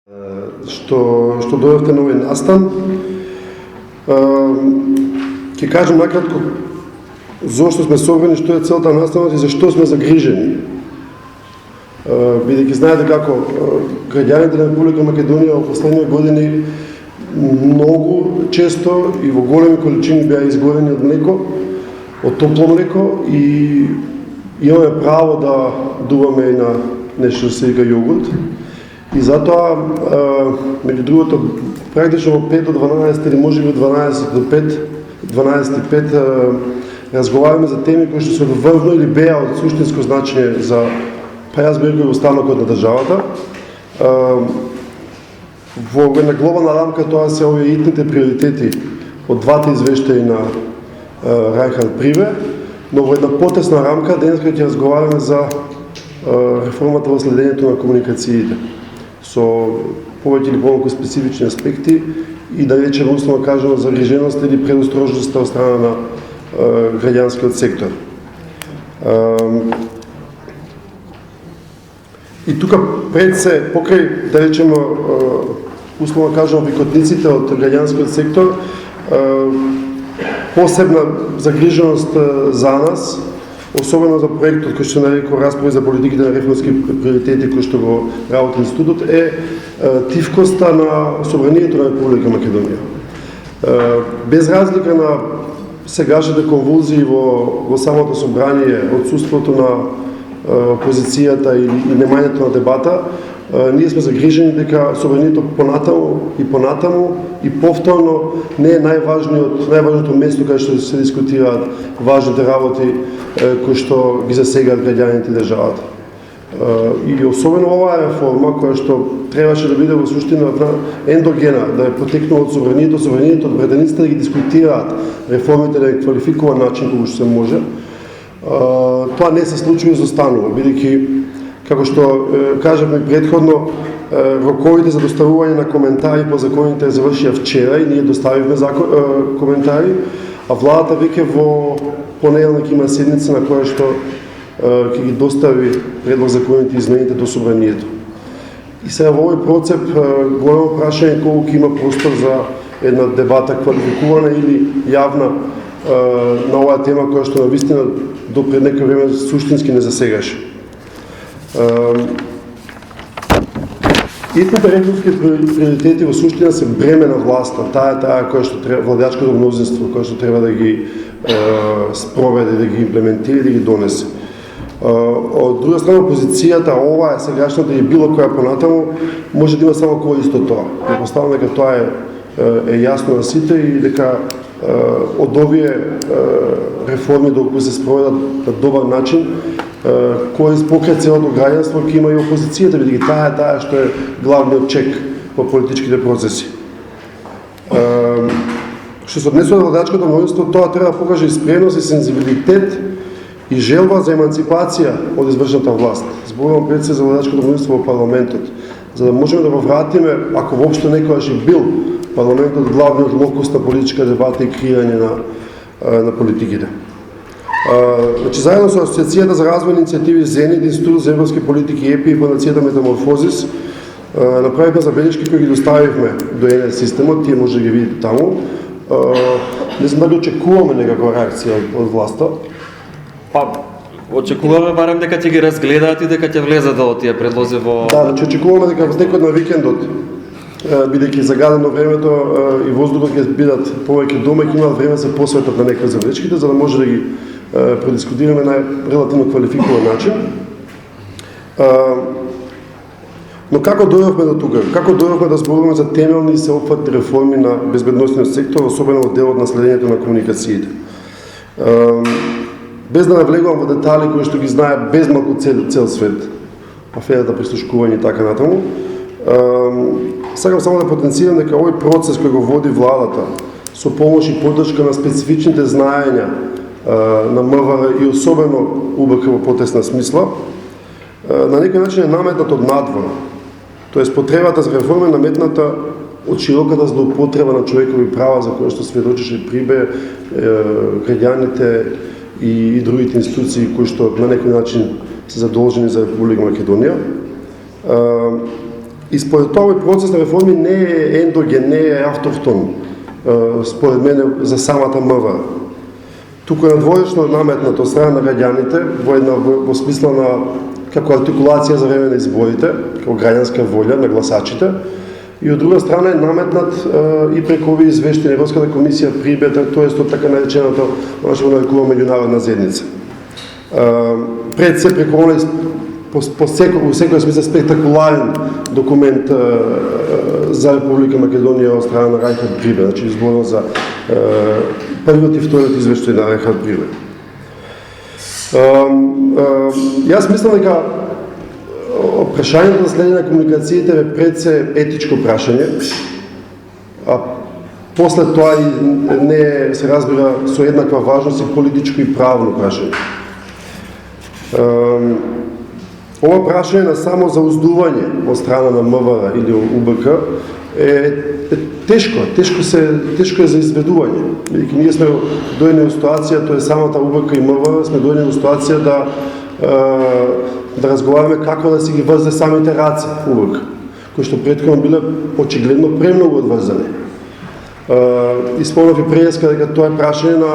Што дојдовте на овој настан. Ќе кажем накратко зошто сме собрани, што е целта на настанот и зашто сме загрижени. Бидејќи знаете како граѓаните на Република Македонија во последните години многу често и во големи количини беа изгорени од млеко, од топло млеко, и имаме право да дуваме и на нешто се вика јогурт. И затоа, меѓу другото, практично од 5 до 12 или може би од 12 до 5, 12 и 5, разговараме за теми кои што се од врвно или беа од суштинско значење за, јас би рекол, останокот на државата. Во една глобална рамка тоа се овие итните приоритети од двата извештаи на Рајхард Прибе, но во една потесна рамка денес ќе разговараме за реформата во следењето на комуникациите со повеќе или помалку специфични аспекти и да речеме условно кажано загриженост или предострожност од страна на граѓанскиот сектор. И тука пред се, покрај, да речеме, условно кажано, викотниците од граѓанскиот сектор, посебна загриженост за нас, особено за проектот кој што нарекува расправи за политиките на реформски приоритети кој што го работи институтот, е тивкоста на собранието на Република Македонија. Без разлика на сегашните конвулзии во самото собрание, отсуството на опозицијата и немањето на дебата, ние сме загрижени дека собранието понатаму и повторно не е најважното место каде што се дискутираат важните работи кои што ги засегаат граѓаните и државата. И особено оваа реформа која што требаше да биде во суштина ендогена, да е потекнува од собранието од граѓаниците да ги дискутираат реформите на квалификуван начин кога што се може. Тоа не се случува и изостанува, бидејќи како што кажавме претходно, роковите за доставување на коментари по законите завршија вчера и ние доставивме коментари, а владата веќе во понеделник има седница на која што ќе ги достави предлог законите и измените до собранието. И сега во овој процеп големо прашање колку има простор за една дебата квалификувана или јавна на оваа тема која што навистина до пред некој време суштински не засегаше. Итните реформски приоритети во суштина се бреме на власта, таа која што владеачкото мнозинство, која што треба да ги спроведе, да ги имплементира и да ги донесе. Од друга страна, опозицијата, ова е сегашната и било која понатаму, може да има само корист од тоа. Предпоставам дека тоа е јасно на сите и дека од овие реформи доколку се спроведат на добар начин, кој покрај целото граѓанство ќе има и опозицијата, бидејќи таа што е главниот чек во политичките процеси. Што се однесува до владеачкото мнозинство, тоа треба да покаже и спремност и сензибилитет и желба за еманципација од извршната власт. Зборувам пред се за владеачкото мнозинство во парламентот, за да можеме да го вратиме, ако воопшто некогаш и бил парламентот главниот локус на политичка дебата и креирање на политиките. Значи, заедно со Асоциацијата за развојни иницијативи ЗЕНИТ, Институт за европски политики ЕПИ и Фондацијата Метаморфозис направивме забелешки кои ги доставивме до ЕНЕ системот, тие може да ги видите таму. Не знам дали очекуваме некаква реакција од власта. Очекуваме барем дека ќе ги разгледаат и дека ќе влезат од тие предлози во... Да, значи очекуваме дека во текот на викендот, бидејќи загадено времето и воздухот ќе бидат повеќе дома и ќе имаат време да се посветат на некои забелешките, за да може да ги предискутираме на релативно квалификуван начин. Но како дојдовме до тука? Како дојдовме да зборуваме за темелни и сеопфатни реформи на безбедносниот сектор, особено во делот на следењето на комуникациите? Без да навлегувам во детали кои што ги знае безмалку цел свет, аферата прислушкување и така натаму, сакам само да потенцирам дека овој процес кој го води владата со помош и поддршка на специфичните знаења на МВР и особено УБК во потесна смисла, на некој начин е наметнат од надвор. Тоест потребата за реформа е наметната од широката злоупотреба на човекови права за која што сведочеше Прибе, граѓаните и другите институции кои што на некој начин се задолжени за Република Македонија. И според това процес на реформи не е ендоген, не е автохтон, според мене, за самата МВР. Тук е надворешно наметнато страна на граѓаните, во смисла на како артикулација за време на изборите, како граѓанска волја на гласачите, и од друга страна е наметнат и преку овие извештања Европската комисија прибета, тоест од така нареченото, може да нарекува меѓународна заедница. Пред се преку оној во секој смисла спектакуларен документ за Република Македонија од страна на Райхард Прибе, значи изборно за првиот и вториот извештај на Райхард Прибе. Јас мислам дека прашањето за следење на комуникациите е пред се етичко прашање, а после тоа и не се разбира со еднаква важност и политичко и правно прашање. Ова прашање на само зауздување од страна на МВР или УБК е тешко е за изведување. Бидејќи ние сме дојдени во ситуација, тоа е самата УБК и МВР, сме дојдени во ситуација да разговараме како да си ги врзе самите раце УБК, кои што претходно биле очигледно премногу одврзани. Исполнав и преска дека тоа е прашање на,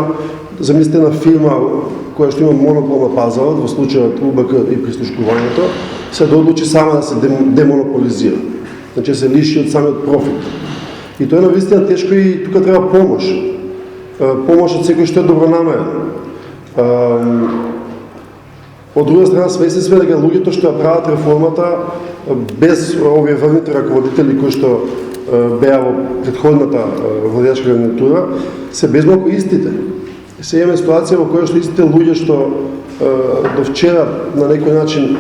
замислите, на фирма која што има монопол на пазарот, во случајот УБК и прислушкувањето, се да одлучи сама да се демонополизира. Значи се лиши од самиот профит. И тоа е навистина тешко и тука треба помош. Помош од секој што е добронамерен. Од друга страна, свесни сме дека луѓето што ја прават реформата без овие врвните раководители кои што беа во претходната владеачка гарнитура, се безмалку истите. Се имаме ситуација во која што истите луѓе што до вчера на некој начин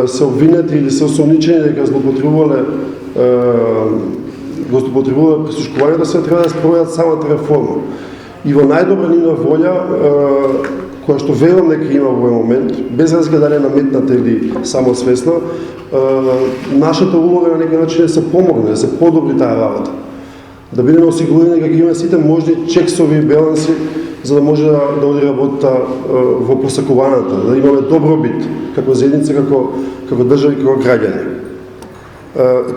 се обвинети или се осомничени дека злоупотребувале прислушкувањето, се треба да спроведат самата реформа. И во најдобра нивна волја, која што верувам дека има во овој момент, без разлика дали е наметната или самосвесно, нашата улога на некој начин е да се помогне, да се подобри таа работа. Да бидеме осигурени дека имаме сите можни чексови и баланси, за да може да оди работа во посакуваната, да имаме добробит како заедница, како држава и како граѓани.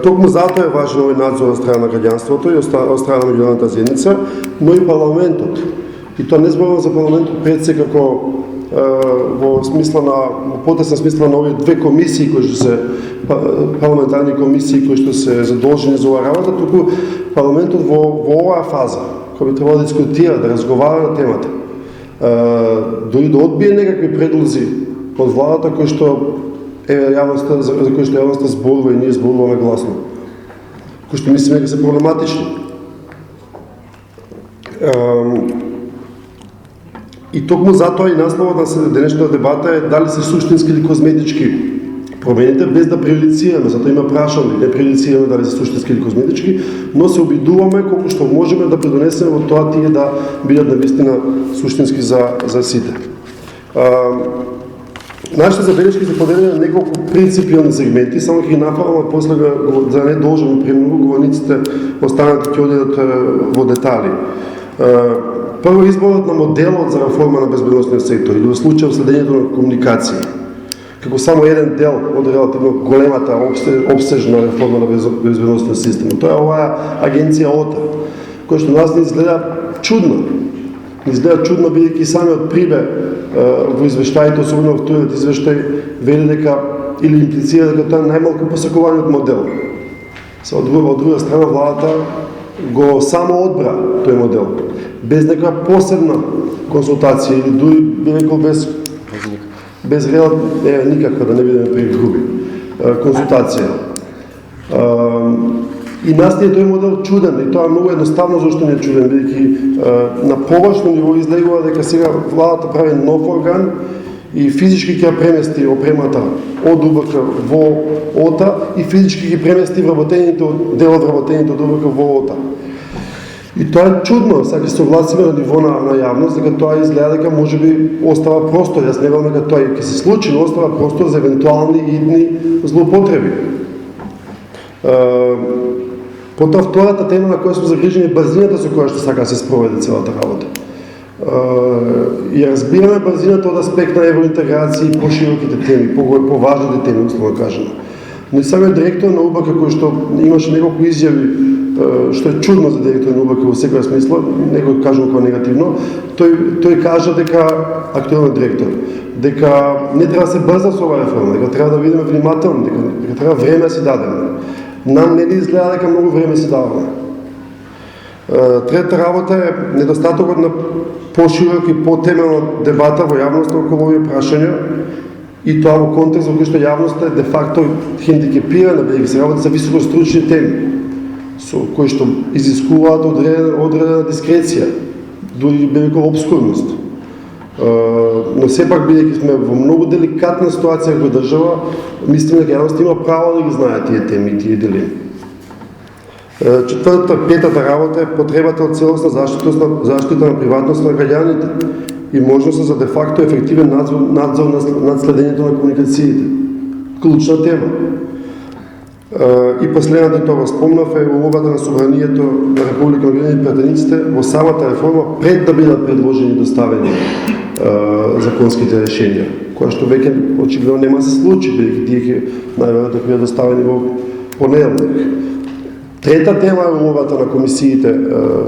Токму затоа е важен овој надзор од страна на граѓанството и од страна на меѓународната заедница, но и парламентот. И тоа не зборувам за парламентот пред се како во потесна смисла на овие две комисии кои што се парламентарни комисии кои што се задолжени за оваа работа, туку парламентот во оваа фаза кој би требало да дискутира, да разговара на темата, дори да одбие некакви предлози од владата кои што за кои што јавноста зборува и ние зборуваме гласно, кои што мислиме дека се проблематични. И токму затоа и насловот на денешната дебата е дали се суштински или козметички промените, без да прejudicираме, затоа има прашање, не прejudicираме дали се суштински или козметички, но се обидуваме колку што можеме да придонесеме во тоа тие да бидат навистина суштински за сите. Нашите забелешки се поделени на неколку принципиални сегменти, само ќе ги нафалам, а после за не должам премногу говорниците останати ќе одидат во детали. Прво, изборот на моделот за реформа на безбедносниот сектор или во случај следењето на комуникации, како само еден дел од релативно големата обсежна реформа на безбедносниот систем. Тоа е оваа агенција ОТА, која што нас не изгледа чудно. Изгледа чудно, бидејќи самиот Прибе во извештаите, особено во вториот извештај, вели дека или имплицира дека тоа е најмалку посакуваниот модел. Од друга страна, владата го само одбра тој модел, без некоја посебна консултација или дури би рекол без никаква, да не бидеме прегруби, консултација. И нас ни е тој модел чуден, и тоа е многу едноставно зашто не е чуден, бидејќи на површно ниво излегува дека сега владата прави нов орган и физички ќе премести опремата од УБК во ОТА и физички ги премести дел од вработените од УБК во ОТА. И тоа е чудно, сега ќе се согласиме на ниво на јавност, дека тоа изгледа дека можеби остава простор, јас не верувам дека тоа ќе се случи, но остава простор за евентуални идни злоупотреби. Потоа втората тема на која сме загрижени е брзината со која што сака да се спроведе целата работа. И разбираме брзината од аспект на евроинтеграција и пошироките теми, поважните теми, условно кажано. Но и самиот директор на УБК, кој што имаше неколку изјави, што е чудно за директор на УБК во секоја смисла, некој кажува како негативно, тој кажа дека актуелниот директор, дека не треба да се брза со оваа реформа, дека треба да видиме внимателно, дека треба време да си дадеме. Нам не ни изгледа дека многу време си даваме. Трета работа е недостатокот на поширок и потемелна дебата во јавноста околу овие прашања, и тоа во контекст во кој што јавноста е де факто хендикепирана, бидејќи се работи за високостручни теми, со кои што изискуваат одредена дискреција, дури би рекол обскурност. Но сепак, бидејќи сме во многу деликатна ситуација како држава, мислиме дека јавноста има право да ги знае тие теми и тие дилеми. Петата работа е потребата од целосна заштита на приватноста на граѓаните и можноста за де-факто ефективен надзор над следењето на комуникациите. Клучна тема. И последната, тоа спомнав, е улогата на собранието на Република Македонија и пратениците во самата реформа пред да бидат предложени и доставени законските решенија, која што веќе очигледно нема се случи, бидејќи тие ќе најверојатно ќе бидат доставени во понеделник. Трета тема е улогата на комисиите,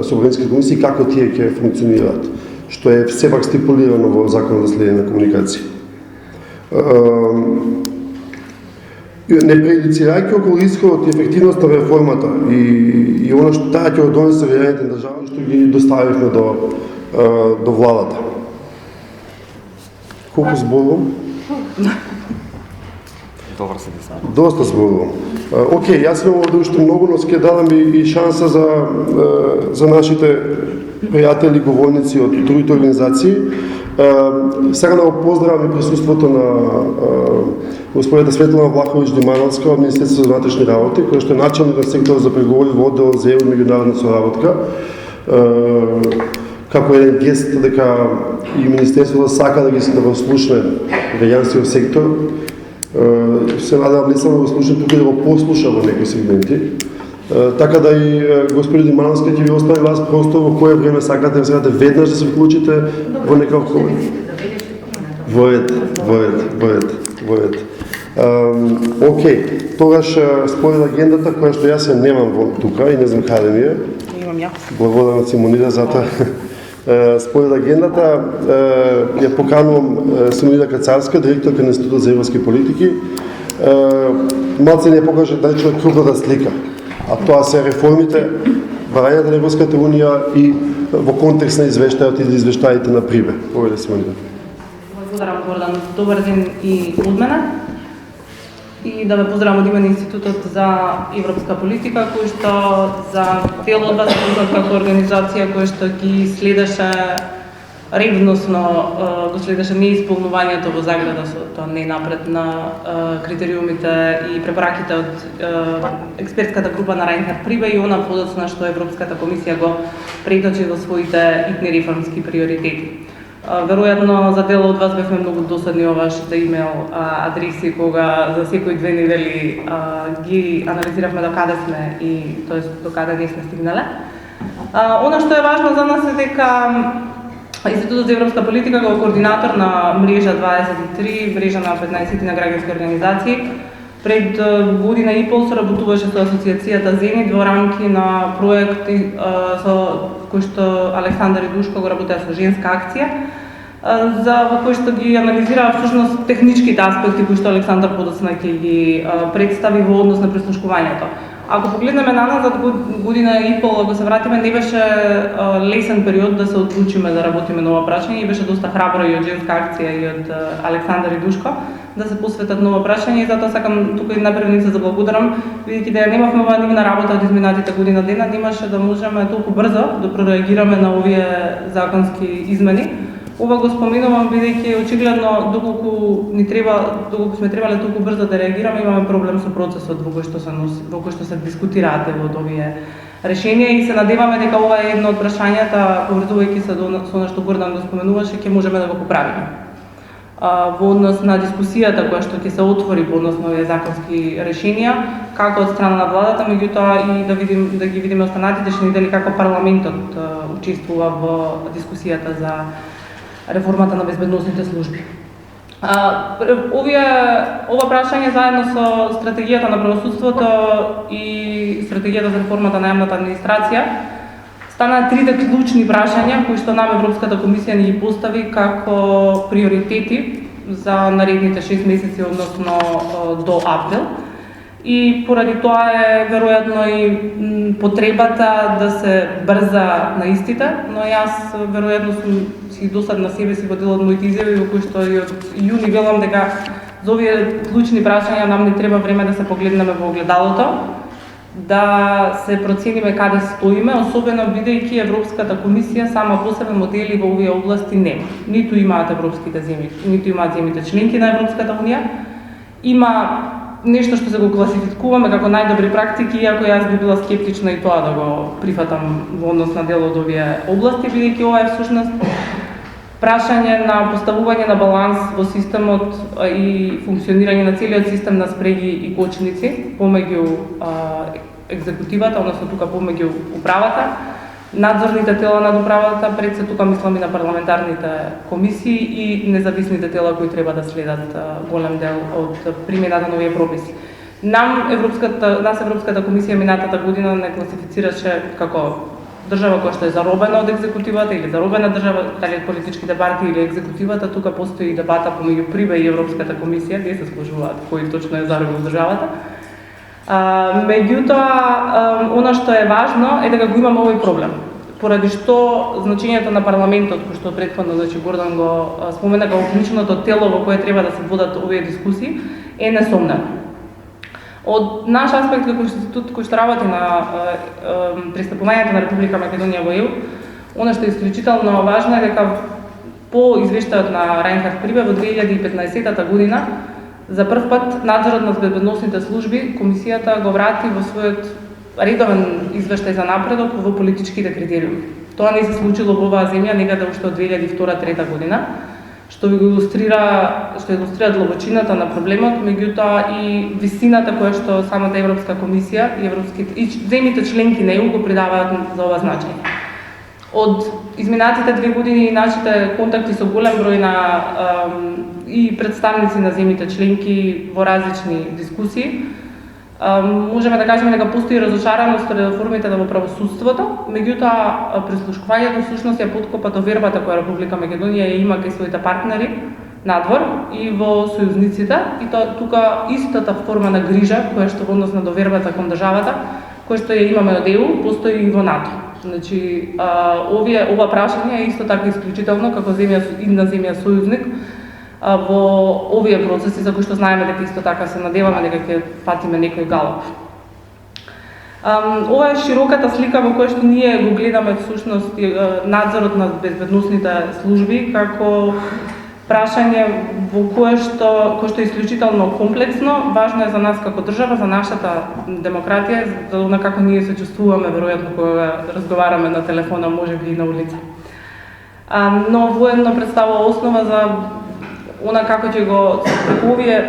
собраниските комисии, како тие ќе функционираат, што е сепак стипулирано во Законот за следење на комуникација. Не преюдицирајќи околу исходот и ефективноста на реформата и она што таа ќе донесе граѓаните на држава, што ги доставивме до владата. Колку зборувам? Добар се дисна. Доста зборувам. Океј, јас имам овде уште многу, но ќе дадам и шанса за нашите пријатели, говорници од другите организации. Сега да го поздравам и присуството на господината Светлана Влаховиќ-Димановска од Министерството за внатрешни работи, која што е начелник на секторот за преговори во оддел за EU и меѓународна соработка. Како еден гест дека и Министерството сака да го слушне граѓанскиот сектор. Се надевам не само да го слуша, тука да го послуша во некои сегменти. Така да и господин Димановска ќе ви остави вас простор во кое време сакате веднаш да се вклучите во некаков воед. Океј, тогаш според агендата која што јас ја немам во тука и не знам каде ми е. Имам ја. Благодарам Симонида за тоа. Според агендата ја поканувам Симонида Кацарска, директорка на Институтот за европски политики. Малце не покаже дачно крупната слика, а тоа се реформите, варањата на Европската унија и во контекст на извештајот или извештаите на Прибе. Повеќе Симонида. Благодарам, Гордан. Добар ден и од мене. И да ве поздравам од име на Институтот за европска политика, кој што за дел од вас е познат како организација која што ги следеше ревносно, го следеше неисполнувањето во Заграда со тоа не напред на критериумите и препораките од експертската група на Рајнхард Прибе и она подоцна што Европската комисија го преточи во своите итни реформски приоритети. Веројатно за дел од вас бевме многу досадни во вашите имейл адреси кога за секои 2 недели ги анализиравме до каде сме и тоест до каде не сме стигнале. Она што е важно за нас е дека Институтот за европска политика како координатор на мрежа 23, мрежа на 15 на граѓански организации, пред година и пол соработуваше со асоциацијата Зенит во рамки на проект со кој што Александар Идушко го работеа со женска акција, во кој што ги анализираа всушност техничките аспекти кои што Александар подоцна ќе ги представи во однос на прислушкувањето. Ако погледнеме назад година и пол, ако се вратиме, не беше лесен период да се одлучиме да работиме на ова прашање и беше доста храбро и од женска акција и од Александар Идушко да се посветат на ова прашање и затоа сакам тука и најпрв се заблагодарам, бидејќи да немавме оваа нивна работа од изминатите година дена, немаше да можеме толку брзо да прореагираме на овие законски измени. Ова го споменувам бидејќи очигледно доколку сме требале толку брзо да реагираме, имаме проблем со процесот во кој што се дискутираат од овие решенија и се надеваме дека ова е едно од прашањата, поврзувајќи се со она што Гордан го споменуваше, ќе можеме да го поправиме. Во однос на дискусијата која што ќе се отвори по однос на овие законски решенија, како од страна на владата, меѓутоа и да ги видиме останатите недели како парламентот учествува во дискусијата за реформата на безбедносните служби. Ова прашање заедно со стратегијата на правосудството и стратегијата за реформата на јавната администрација станаа трите клучни прашања кои што нам Европската комисија ни ги постави како приоритети за наредните 6 месеци, односно до април. И поради тоа е веројатно и потребата да се брза на истите, но јас веројатно сум си досад на себе си водила од моите изјави во кои што и од јуни велам дека за овие клучни прашања нам не треба време да се погледнеме во огледалото, да се процениме каде стоиме, особено бидејќи Европската комисија сама по себе модели во овие области нема. Ниту имаат европските земји, ниту имаат земјите членки на Европската унија. Има нешто што се го класификуваме како најдобри практики, иако јас би била скептична и тоа да го прифатам во однос на дел од овие области, бидејќи ова е всушност прашање на поставување на баланс во системот и функционирање на целиот систем на спреги и кочници помеѓу екзекутивата, односно тука помеѓу управата, надзорните тела над управата, пред се тука мислам и на парламентарните комисии и независните тела кои треба да следат голем дел од примената на овие прописи. Нас Европската комисија минатата година не класифицираше како држава која што е заробена од екзекутивата или заробена држава, дали политичките партии или екзекутивата, тука постои дебата помеѓу ПРИБЕ и Европската комисија, тие се сложуваат кој точно е заробен државата. Меѓутоа, она што е важно е дека го имаме овој проблем. Поради што значењето на парламентот, кој што претходно Гордан го спомена како клучното тело во кое треба да се водат овие дискусии, е несомнено. Од наш аспект како институт кој што работи на пристапувањето на Република Македонија во ЕУ, она што е исклучително важно е дека по извештајот на Райнхард Прибе во 2015 година за прв пат надзорот на безбедносните служби комисијата го врати во својот редовен извештај за напредок во политичките критериуми. Тоа не се случило во оваа земја некаде уште од 2002-2003 година, што илустрира длабочината на проблемот, меѓутоа и висината која што самата Европска комисија и земјите членки на ЕУ го придаваат за ова значење. Од изминатите 2 години нашите контакти со голем број на и представници на земјите членки во различни дискусии, можеме да кажеме дека постои разочараност од реформите во правосудството, меѓутоа прислушкувањето всушност ја поткопа довербата која Република Македонија ја има кај своите партнери надвор и во сојузниците, и тука истата форма на грижа која што во однос на довербата кон државата, која што ја имаме од ЕУ, постои и во НАТО. Значи, ова прашање е исто така исклучително како една земја сојузник во овие процеси за кои што знаеме дека исто така се надеваме дека ќе фатиме некој галоп. Ова е широката слика во која што ние го гледаме всушност надзорот на безбедносните служби како прашање во кое што е исклучително комплексно, важно е за нас како држава, за нашата демократија, за она како ние се чувствуваме веројатно кога разговараме на телефона, можеби и на улица. Но воедно представува основа за она како ќе го преку овие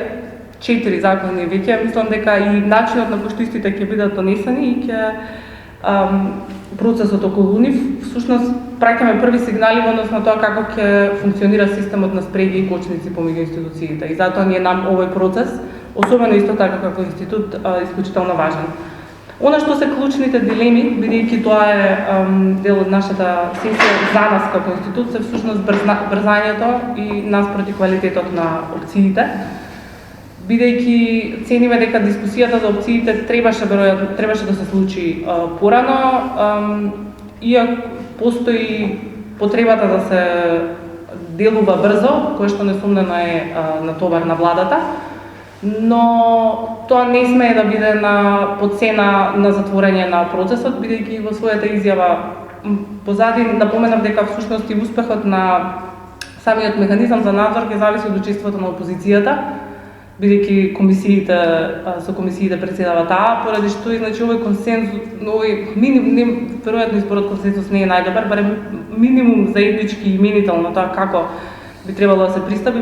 4 закони веќе, мислам дека и начинот на кој што истите ќе бидат донесени и ќе процесот околу нив, всушност праќаме први сигнали во однос на тоа како ќе функционира системот на спреги и кочници помеѓу институциите. И затоа ни е нам овој процес, особено исто така како институт, исклучително важен. Она што се клучните дилеми, бидејќи тоа е дел од нашата сесија за нас како институт, се всушност брзањето и наспроти квалитетот на опциите, бидејќи цениме дека дискусијата за опциите требаше да се случи порано, иако постои потребата да се делува брзо, кој што несомнено е натовар на владата, но тоа не смее да биде по цена на затворање на процесот, бидејќи во својата изјава позади напоменав дека всушност и успехот на самиот механизам за надзор ќе зависи од учеството на опозицијата, бидејќи со комисиите председава таа, поради што значи овој консензус, веројатно изборот консензус не е најдобар, барем минимум заеднички именител на тоа како би требало да се пристапи,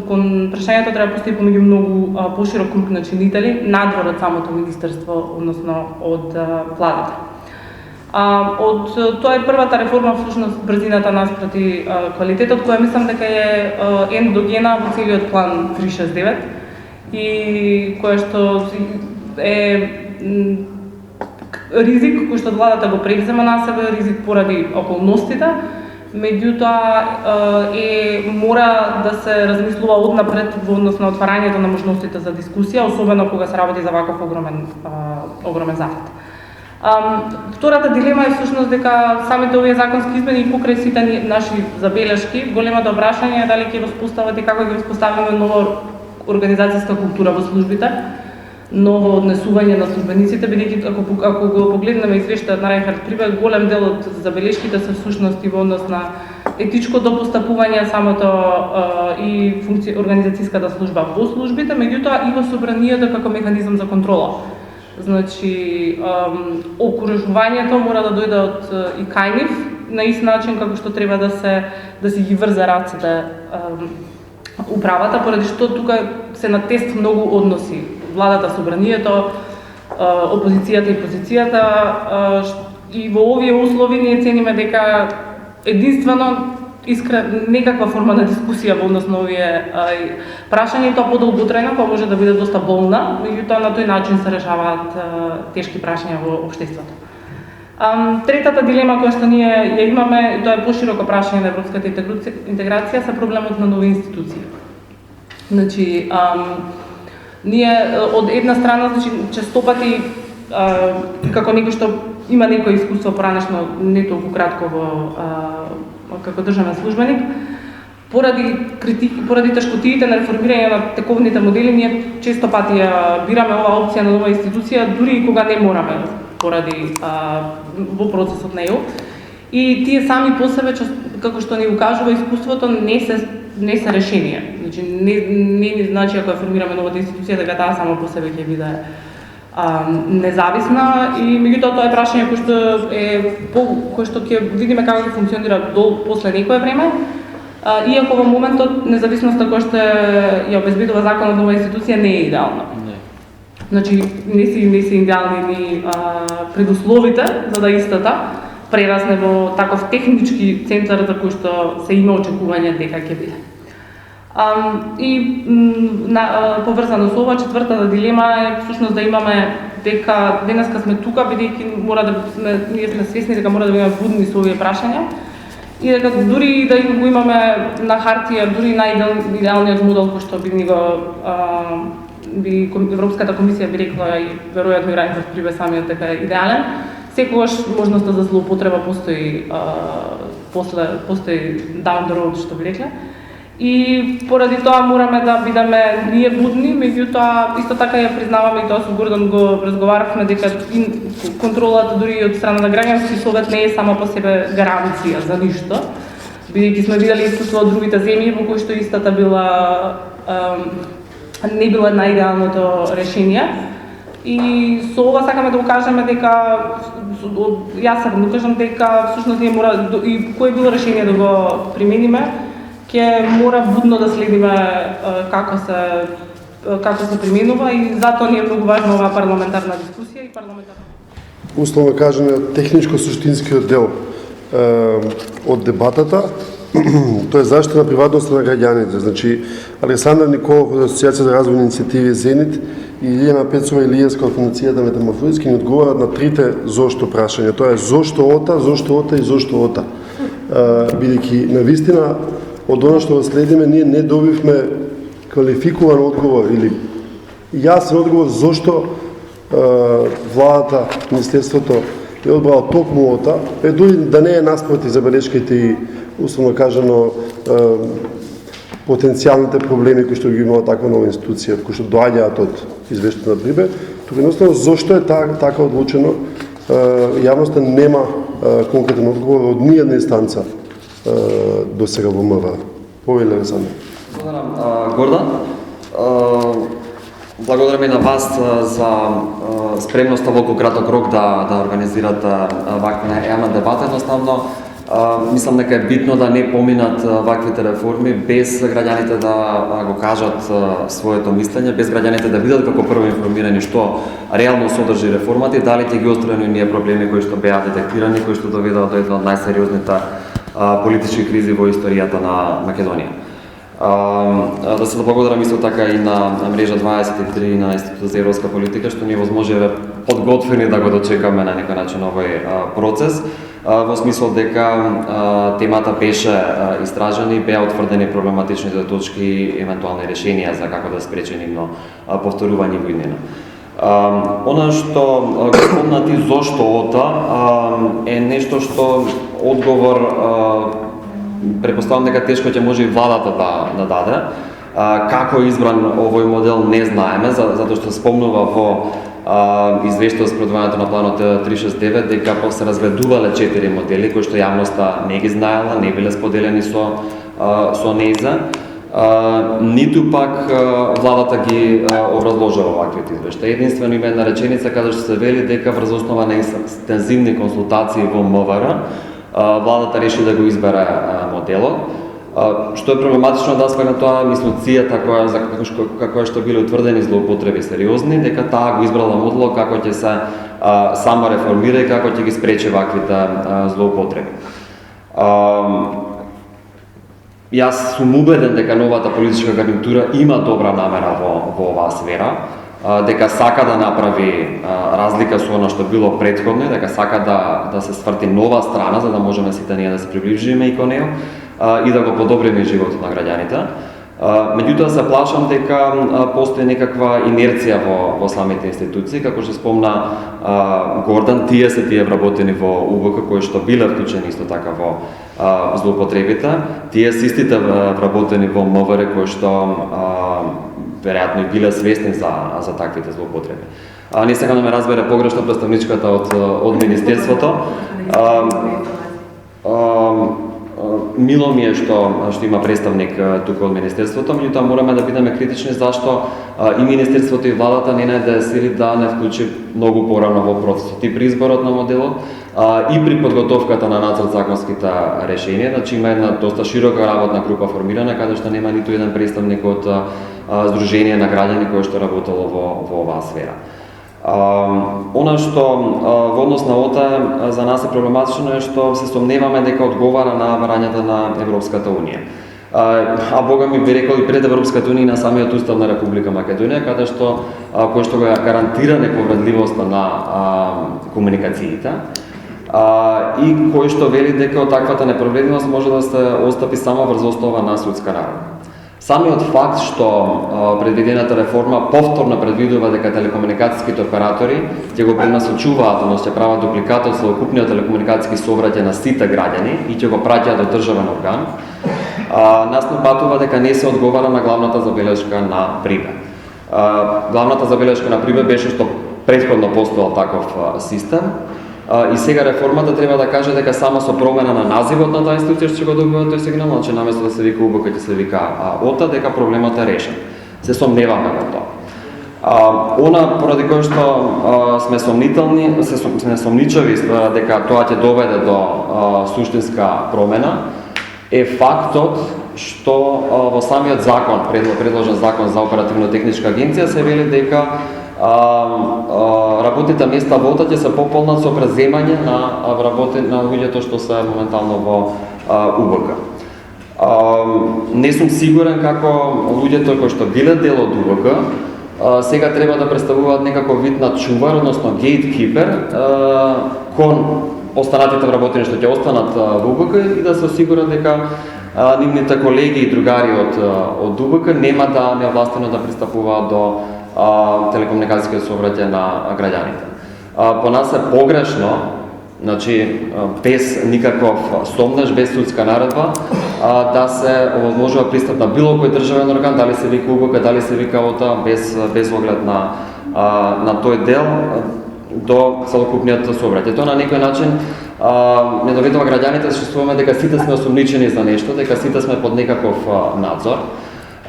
кон прашањето треба да постои помеѓу многу поширок круг на чинители, надвор од самото министерство, односно од владата. Тоа е првата реформа, всушност брзината наспроти квалитетот, која мислам дека е ендогена во целиот план 369 и која што е ризик кој што владата го превзема на себе, ризик поради околностите, меѓутоа мора да се размислува однапред во однос на отварањето на можностите за дискусија, особено кога се работи за ваков огромен захват. Втората дилема е всушност дека самите овие законски измени покрај сите наши забелешки, големото прашање е дали ќе воспостават и како ќе воспоставиме нова организацијска култура во службите, ново однесување на службениците, бидејќи ако го погледнеме извештајот на Райнхард Прибе, голем дел од забелешките се всушност и во однос на етичкото постапување, самото и организацијската служба во службите, меѓутоа и во собранието како механизам за контрола. Значи, окуражувањето мора да дојде од и кај нив, на ист начин како што треба да си ги врзе раците управата, поради што тука се на тест многу односи. Владата, собранието, опозицијата и позицијата, и во овие услови ние цениме дека единствено некаква форма на дискусија во однос на овие прашања, и тоа подолготрајна, која може да биде доста болна, меѓутоа на тој начин се решаваат тешки прашања во општеството. Третата дилема која што ние ја имаме, тоа е пошироко прашање на европската интеграција, се проблемот на нови институции. Значи, ние од една страна, значи, честопати како некој што има некој искуство поранешно, не толку кратко како државен службеник, поради тешкотиите на реформирање на тековните модели, ние често пати ја бираме оваа опција на нова институција, дури и кога не мораме, поради во процесот на ЕУ. И тие сами по себе, како што ни укажува искуството, не се решение. Значи, не значи ако ја формираме новата институција, дека таа само по себе ќе биде независна, и меѓутоа тоа е прашање кој што ќе видиме како ќе функционира после некое време. Иако во моментот независноста која што ја обезбедува законот на оваа институција не е идеална. Значи, не се идеални ни предусловите за да истата прерасне во таков технички центар за кој што се има очекување дека ќе биде. Поврзано со ова, четвртата дилема е всушност да имаме дека денеска сме тука, бидејќи ние сме свесни дека мора да бидеме будни со овие прашања, и дека дури да го имаме на хартија, дури најидеалниот модел кој што би Европската комисија би рекла, и веројатно и Райнхард Прибе самиот дека е идеален, секогаш можноста за злоупотреба постои down the road, што би рекле. И поради тоа мораме да бидеме ние будни, меѓутоа исто така ја признаваме, и тоа со Гордан го разговаравме, дека контролата дури и од страна на граѓански совет не е само по себе гаранција за ништо, бидејќи сме видели искуство од другите земји во кои што истата не била најидеалното решение. И со ова сакаме да укажеме дека јас сакам да укажам дека всушност ние мора и кој било решение да го примениме, ќе мора будно да следиме како се применува, и затоа ни е многу важна оваа парламентарна дискусија и парламентарна. Условно кажано, техничко-суштинскиот дел од дебатата, тоа е заштита на приватноста на граѓаните. Значи, Александар Николов од Асоцијација за развојни иницијативи Зенит и Илијана Пецова Илиевска од Фундацијата Метаморфозиски ни одговарат на трите зошто прашања. Тоа е зошто ота и зошто ота. Бидејќи навистина од оно што го следиме, ние не добивме квалификуван одговор или јасен одговор зошто владата, министерството е одбрало токму ота, дури да не е наспроти забелешките и условно кажано потенцијалните проблеми кои што ги имала таква нова институција, кои што доаѓаат од извештајот на Прибе, тука едноставно зошто е така одлучено, јавноста нема конкретен одговор од ниједна инстанца до сега во МВР. Повели, Александр. Благодарам, Гордан. Благодарам и на вас за спремноста во краток рок да организирате ваква јавна дебата. Едноставно, Мислам дека е битно да не поминат ваквите реформи без граѓаните да го кажат своето мислење, без граѓаните да видат како прво информирани што реално содржи реформата и дали ќе ги отстрани оние проблеми кои што беа детектирани, кои што доведаа до една од најсериозните политички кризи во историјата на Македонија. Да се благодарам исто така и на мрежа 23 и на Институтот за европска политика што ни возможиле подготвени да го дочекаме на некој начин овој процес, во смисол дека темата беше истражена и беа утврдени проблематичните точки и евентуални решенија за како да спречи нивно повторување во иднина. Она што го спомна ти зошто ОТА е нешто што одговор претпоставам дека тешко ќе може и владата да даде. Како е избран овој модел не знаеме, затоа што спомнува во извештај за спроведувањето на планот 369 дека се разгледувале 4 модели кои што јавноста не ги знаела, не биле споделени со нејза. Ниту пак владата ги образложила ваквите извештаи. Единствено има една реченица каде што се вели дека врз основа на интензивни консултации во МВР владата реши да го избере моделот. Што е проблематично од аспект на тоа мислоцијата како што биле утврдени злоупотреби сериозни, дека таа го избрала моделот како ќе се само реформира и како ќе ги спречи ваквите злоупотреби. Јас сум убеден дека новата политичка гарнитура има добра намера во оваа сфера, дека сака да направи разлика со она што било претходно, дека сака да се сврти нова страна за да можеме сите ние да се приближиме и кон неа и да го подобриме животот на граѓаните. Меѓутоа се плашам дека постои некаква инерција во самите институции, како што спомна Гордан, тие се вработени во УБК кои што биле вклучени исто така во злоупотребите, тие се истите вработени во МВР кои што веројатно и биле свесни за таквите злоупотреби. Не сакам да ме разбере погрешно представничката од Министерството. Мило ми е што има представник тука од Министерството, меѓутоа мораме да бидеме критични зашто и Министерството и владата не најде сили да не вклучи многу порано во процесот и при изборот на моделот и при подготовката на нацрт законските решенија. Значи има една доста широка работна група формирана каде што нема ниту еден представник од Сдружение на граѓани кој што работело во оваа сфера. Она што во однос на ОТА за нас е проблематично е што се сомневаме дека одговара на барањата на Европската унија. Бога ми би рекол и пред Европската унија на самиот устав на Република Македонија, каде што кој што го гарантира неповредливоста на комуникациите и кој што вели дека таквата неповредливост може да се остапи само врз основа на судска наредба. Самиот факт што предвидената реформа повторно предвидува дека телекомуникацијските оператори ќе го пренасочуваат, односно ќе прават дупликат од целокупниот телекомуникацијски сообраќај на сите граѓани и ќе го праќаат до државен орган, нас напатува дека не се одговара на главната забелешка на Прибе. Главната забелешка на Прибе беше што претходно постоел таков систем, и сега реформата треба да каже дека само со промена на називот на таа институција што го добива тој сигнал, значи наместо да се вика УБК ќе се вика ОТА, дека проблемот е решен. Се сомневаме во тоа. Она поради кој што сме сомничави дека тоа ќе доведе до суштинска промена е фактот што во самиот закон, предложен закон за оперативно-техничка агенција се вели дека работните места во ОТА ќе се пополнат со преземање на луѓето што се моментално во УБК. Не сум сигурен како луѓето кои што биле дел од УБК сега треба да представуваат некаков вид на чувар, односно гейткипер кон останатите вработени што ќе останат во УБК и да се осигурат дека нивните колеги и другари од УБК нема да неовластено да пристапуваат до телекомуникацијските сообраќај на граѓаните. По нас е погрешно, значи без никаков сомнеж, без судска наредба, да се овозможува пристап на било кој државен орган, дали се вика УБК, дали се вика ОТА, без оглед на тој дел до целокупниот сообраќај. Тоа на некој начин не доведува граѓаните да се чувствуваме дека сите сме осомничени за нешто, дека сите сме под некаков надзор.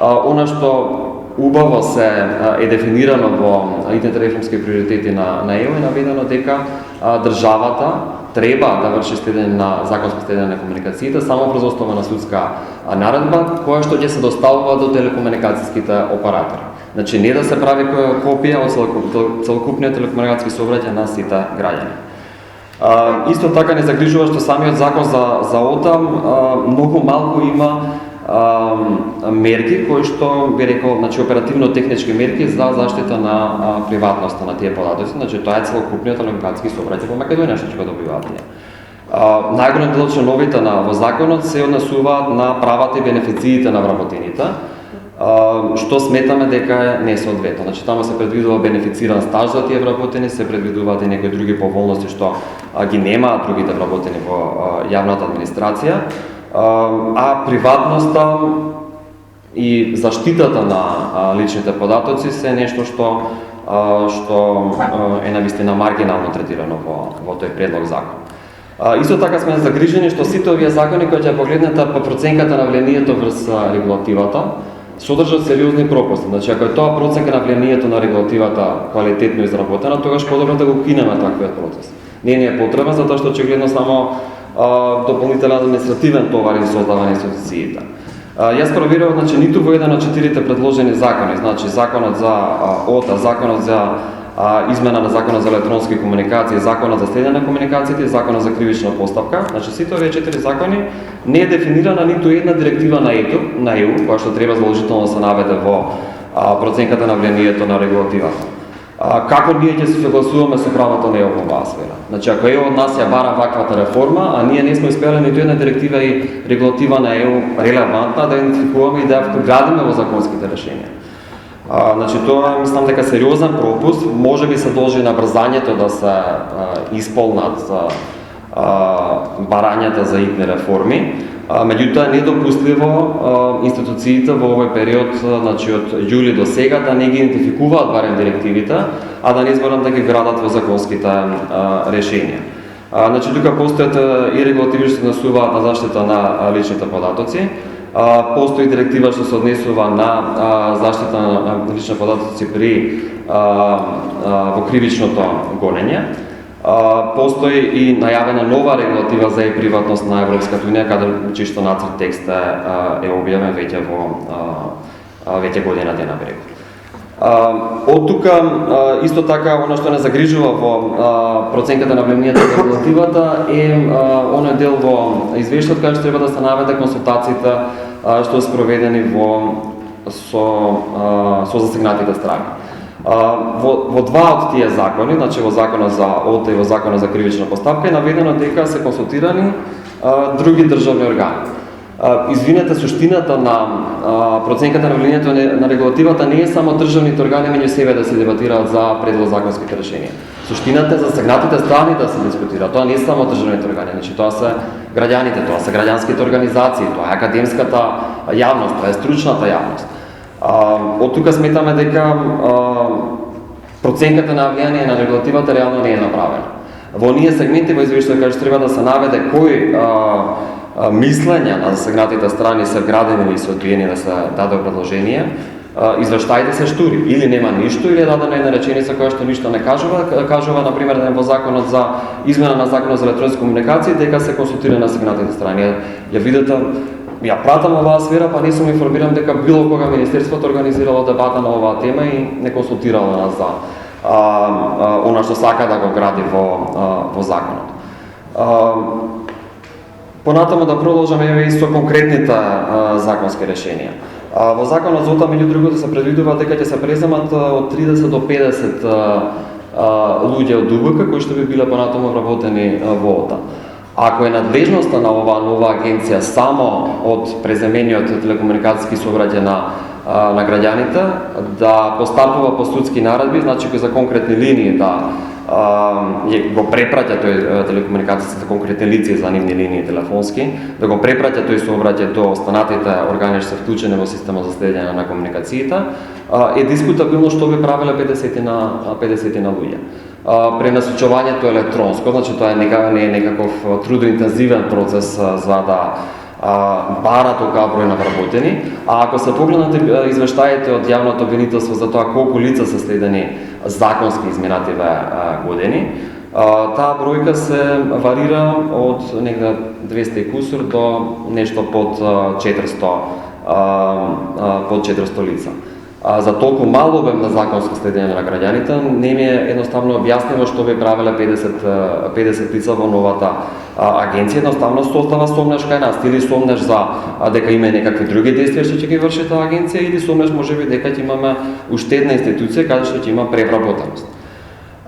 Она што убаво е дефинирано во идните реформски приоритети на ЕУ и наведено дека државата треба да врши следење на законско следење на комуникациите само врз основа на судска наредба, која што ќе се доставува до телекомуникацијските оператори. Значи не да се прави копија од целокупниот телекомуникацијски сообраќај на сите граѓани. Исто така не загрижува што самиот закон за ОТА многу малку има мерки кои што би рекол, значи оперативно-технички мерки за заштита на приватноста на тие податоци, значи тоа е целокупниот телекомуникацијски сообраќај во Македонија што ќе го добиваат тие. Најголем дел од членовите во законот се однесуваат на правата и бенефициите на вработените, што сметаме дека е несоодветно. Значи таму се предвидува бенефициран стаж за тие вработени, се предвидуваат и некои други поволности што ги немаат другите вработени во јавната администрација. А приватноста и заштитата на личните податоци се нешто што е навистина маргинално третирано во тој предлог закон. Исто така сме загрижени што сите овие закони кои ќе погледнете по проценката на влијанието врз регулативата содржат сериозни пропусти. Значи ако е тоа проценка на влијанието на регулативата квалитетно изработена, тогаш подобро да го кинеме таквиот процес. Не е потребен затоа што очигледно само дополнителен административен товар и создава на институциите. Јас проверував, значи ниту во еден од 4 предложени закони, значи законот за ОТА, законот за измена на законот за електронски комуникации, законот за следење на комуникациите и законот за кривична постапка, значи сите овие 4 закони не е дефинирана ниту една директива на ЕУ, која што треба задолжително да се наведе во проценката на влијанието на регулативата. Како ние ќе се согласуваме со правото на ЕУ во оваа сфера? Значи, ако ЕУ од нас ја бара ваквата реформа, а ние не сме успеале ниту една директива и регулатива на ЕУ релевантна да идентификуваме и да ја вградиме во законските решенија. Значи, тоа мислам дека сериозен пропуст, може би се должи на брзањето да се исполнат барањата за итни реформи, меѓутоа е недопустливо институциите во овој период, значи од јули до сега, да не ги идентификуваат барем директивите, а да не изборат да ги градат во законските решенија. Значи, тука постојат и регулативи што се однесуваат на заштита на личните податоци, постои директива што се однесува на заштита на лични податоци при во кривичното гонење. Постои и најавена нова регулатива за приватност на Европската унија, каде чисто нацрт текст е објавен веќе година дена берег. Од тука исто така она што не загрижува во проценката на влијанието на регулативата е оној дел во извештајот каде што треба да се наведе консултациите што се спроведени со засегнатите страни. Во два од тие закони, значи во законот за ОТА и во законот за кривична постапка, е наведено дека се консултирани други државни органи. Извинете, суштината на проценката на влијанието на регулативата не е само државните органи меѓу себе да се дебатираат за предлозаконските решенија. Суштината е за засегнатите страни да се дискутира. Тоа не е само државните органи, значи тоа се граѓаните, тоа се граѓанските организации, тоа е академската јавност, тоа е стручната јавност. Од тука сметаме дека проценката на влијание на регулативата реално не е направена. Во оние сегменти во извештајот каде треба да се наведе кои мислења на засегнатите страни се вградени или се одбиени да се даде предложение, извештаите се штури. Или нема ништо, или е дадена една реченица која што ништо не кажува, например, во законот за измена на законот за електронски комуникации, дека се консултира на засегнатите страни. Ја видите, ја пратам оваа сфера, па не сум информиран дека било кога Министерството организирало дебата на оваа тема и не консултирало нас за она што сака да го гради во законот. Понатаму да продолжаме и со конкретните законски решенија. Во законот за ОТА, меѓу другото, се предвидува дека ќе се преземат од 30 до 50 луѓе од ДУБК кои што би биле понатаму вработени во ОТА. Ако е надлежноста на оваа нова агенција само од преземениот телекомуникацијски сообраќај на граѓаните, да постапува по судски наредби, значи кои за конкретни линии да го препраќа тој телекомуникацијските конкретни лица за нивни линии телефонски, да го препраќа тој сообраќај до останатите органи што се вклучени во системот за следење на комуникациите, е дискутабилно што би правеле 50 на луѓе. Пренасочувањето електронско, значи тоа не е некаков трудоинтензивен процес за да бара толкова број на вработени, а ако се погледнате извештаите од јавното обвинителство за тоа колку лица се следени законски изминативе години, таа бројка се варира од негде 200 и кусур до нешто под 400 лица. За толку мал обем на законско следење на граѓаните не ми е едноставно објаснимо што би правеле 50 лица во новата агенција. Едноставно се остава сомнеш кај нас, или сомнеш за дека има некакви други действија што ќе ги врши таа агенција, или сомнеш можеби дека ќе имаме уште една институција каде што ќе има превработеност.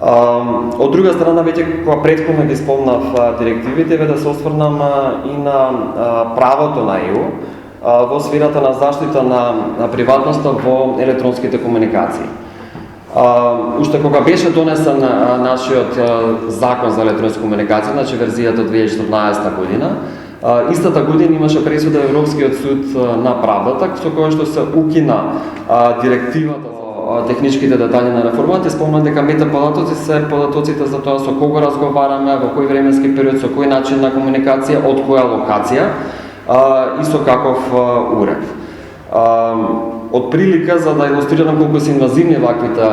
Од друга страна, веќе кога претходно ги спомнав директивите, да се осврнам и на правото на ЕУ во сферата на заштита на приватноста во електронските комуникации. Уште кога беше донесен нашиот закон за електронски комуникации, значи верзијата од 2014 година, истата година имаше пресуда Европскиот суд на правдата, со која што се укина директивата техничките детали на реформата, спомна дека метаподатоци се податоците за тоа со кого разговараме, во кој временски период, со кој начин на комуникација, од која локација и со каков уред. Од прилика, за да илустрирам колку се инвазивни ваквите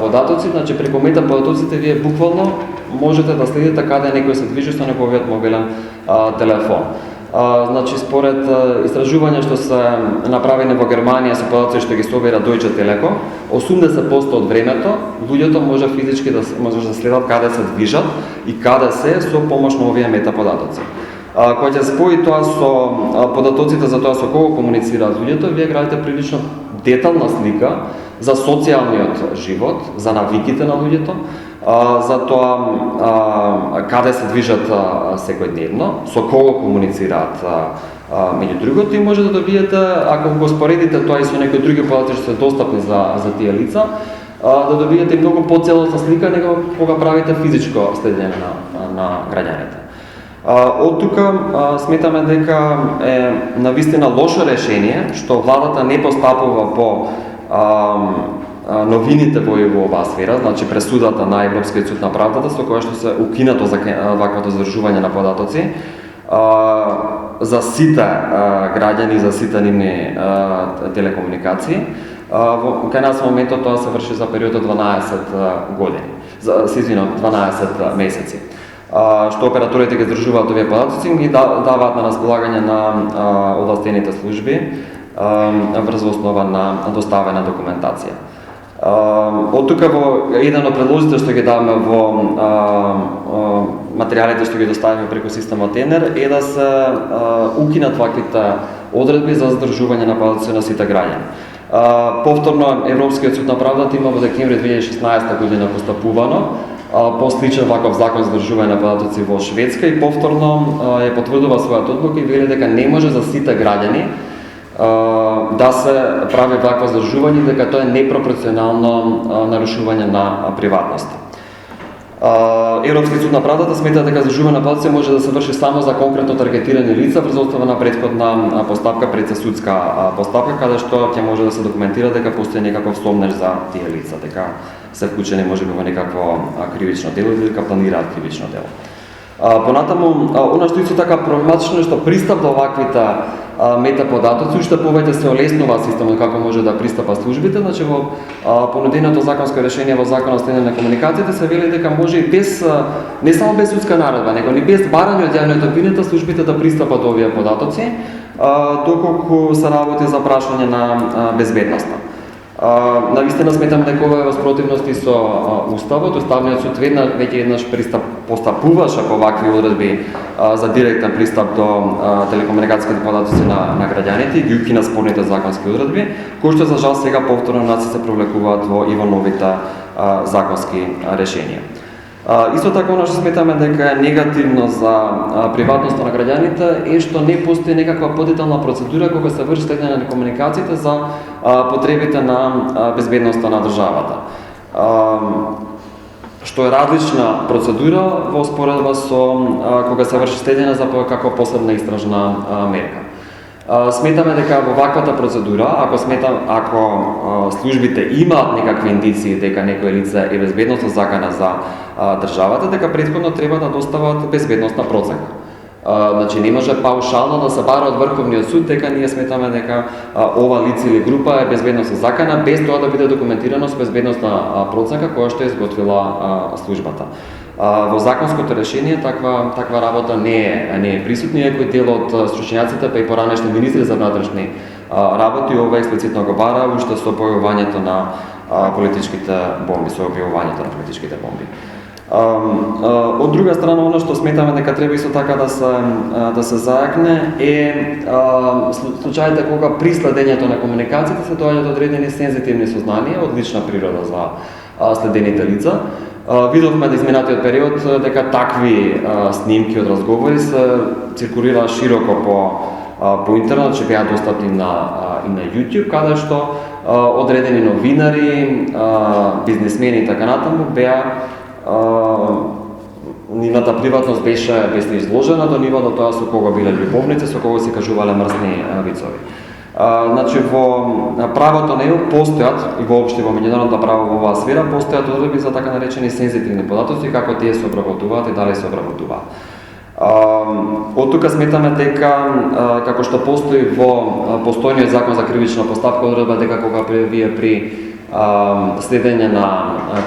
податоци, значи преку метаподатоците вие буквално можете да следите каде некој се движи со неговиот мобилен телефон. Значи, според истражувања што се направени во Германија со податоци што ги собира Deutsche Telekom, 80% од времето луѓето може физички да следат каде се движат и каде се со помош на овие метаподатоци. Кога ќе спои тоа со податоците за тоа со кого комуницираат луѓето, вие градите прилично детална слика за социјалниот живот, за навиките на луѓето, за тоа каде се движат секојдневно, со кого комуницираат меѓу другото, и може да добиете, ако го споредите тоа и со некои други податоци што се достапни за тие лица, да добиете многу поцелосна слика него кога правите физичко следење на граѓаните. Од тука сметаме дека е навистина лошо решение што владата не постапува по новините во оваа сфера, значи пресудата на Европскиот суд на правдата, со која што се укинато за ваквото задржување на податоци за сите граѓани, за сите нивни телекомуникации. Кај нас во моментот тоа се врши за период од 12 години, 12 месеци. Што операторите ги здржуваат овие податоци и ги даваат на располагање на овластените служби врз основа на доставена документација. Од тука во еден од предложите што ги даваме во материјалите што ги доставиме преку системот ЕНЕР е да се укинат ваквите одредби за задржување на податоци на сите граѓани. Повторно Европскиот суд на правдата има во декември 2016 година постапувано по сличен ваков закон за задржување на податоци во Шведска и повторно ја потврдува својата одлука и вели дека не може за сите граѓани да се прави вакво задржување, дека тоа е непропорционално нарушување на приватноста. Европскиот суд на правдата смета дека задржување на податоци може да се врши само за конкретно таргетирани лица врз основа на претходна постапка пред судска постапка, каде што ќе може да се документира дека постои некаков сомнеж за тие лица, дека се вклучени можеби во некакво кривично дело или дека планираат кривично дело. Понатаму, она што исто така проблематично е што пристап до ваквите метаподатоци уште повеќе се олеснува системот како може да пристапа службите, значи во понуденото законско решение во Законот за следење на комуникациите се вели дека може и без не само без судска наредба, него и без барање од јавната опинија службите да пристапат до овие податоци, доколку се работи за прашање на безбедноста. Навистина сметам дека ова е во спротивност и со Уставот. Уставниот суд веќе еднаш постапуваше по вакви одредби за директен пристап до телекомуникацијските податоци на граѓаните и ги укина спорните законски одредби, кои што за жал сега повторно се провлекуваат и во новите законски решенија. Исто така, оно што сметаме дека е негативно за приватноста на граѓаните е што не постои некаква подетална процедура кога се врши следење на комуникациите за потребите на безбедноста на државата. Што е различна процедура во споредба со кога се врши следење за како посебна истражна мерка. Сметаме дека во ваквата процедура, ако службите имаат некакви индиции дека некој лице е безбедносно закана за државата, дека претходно треба да достават безбедносна проценка. Значи не може паушално да се бара од Врховниот суд дека ние сметаме дека ова лице или група е безбедносно закана без тоа да биде документирано со безбедносна проценка која што е изготвила службата. Во законското решение таква работа не е присутна, иако дел од стручњаците па и поранешни министри за внатрешни работи ова експлицитно го бара уште со појавувањето на политичките бомби, со објавувањето на политичките бомби. Од друга страна, оно што сметаме дека треба исто така да се зајакне е случаите кога при следењето на комуникациите се доаѓаат одредени сензитивни сознанија од лична природа за следените лица. Видовме да изминатиот период дека такви снимки од разговори се циркулира широко по интернет, че беа достапни и на YouTube, каде што одредени новинари, бизнисмени и така натаму беа нивната приватност беше изложена до ниво до тоа со кого биле љубовници, со кого се кажувале мрсни вицови. Значи во правото на ЕУ постојат и воопште во меѓународното право во оваа сфера постојат одредби за така наречени сензитивни податоци, како тие се обработуваат и дали се обработуваат. Од тука сметаме дека како што постои во постојниот закон за кривична постапка одредба дека кога вие при следење на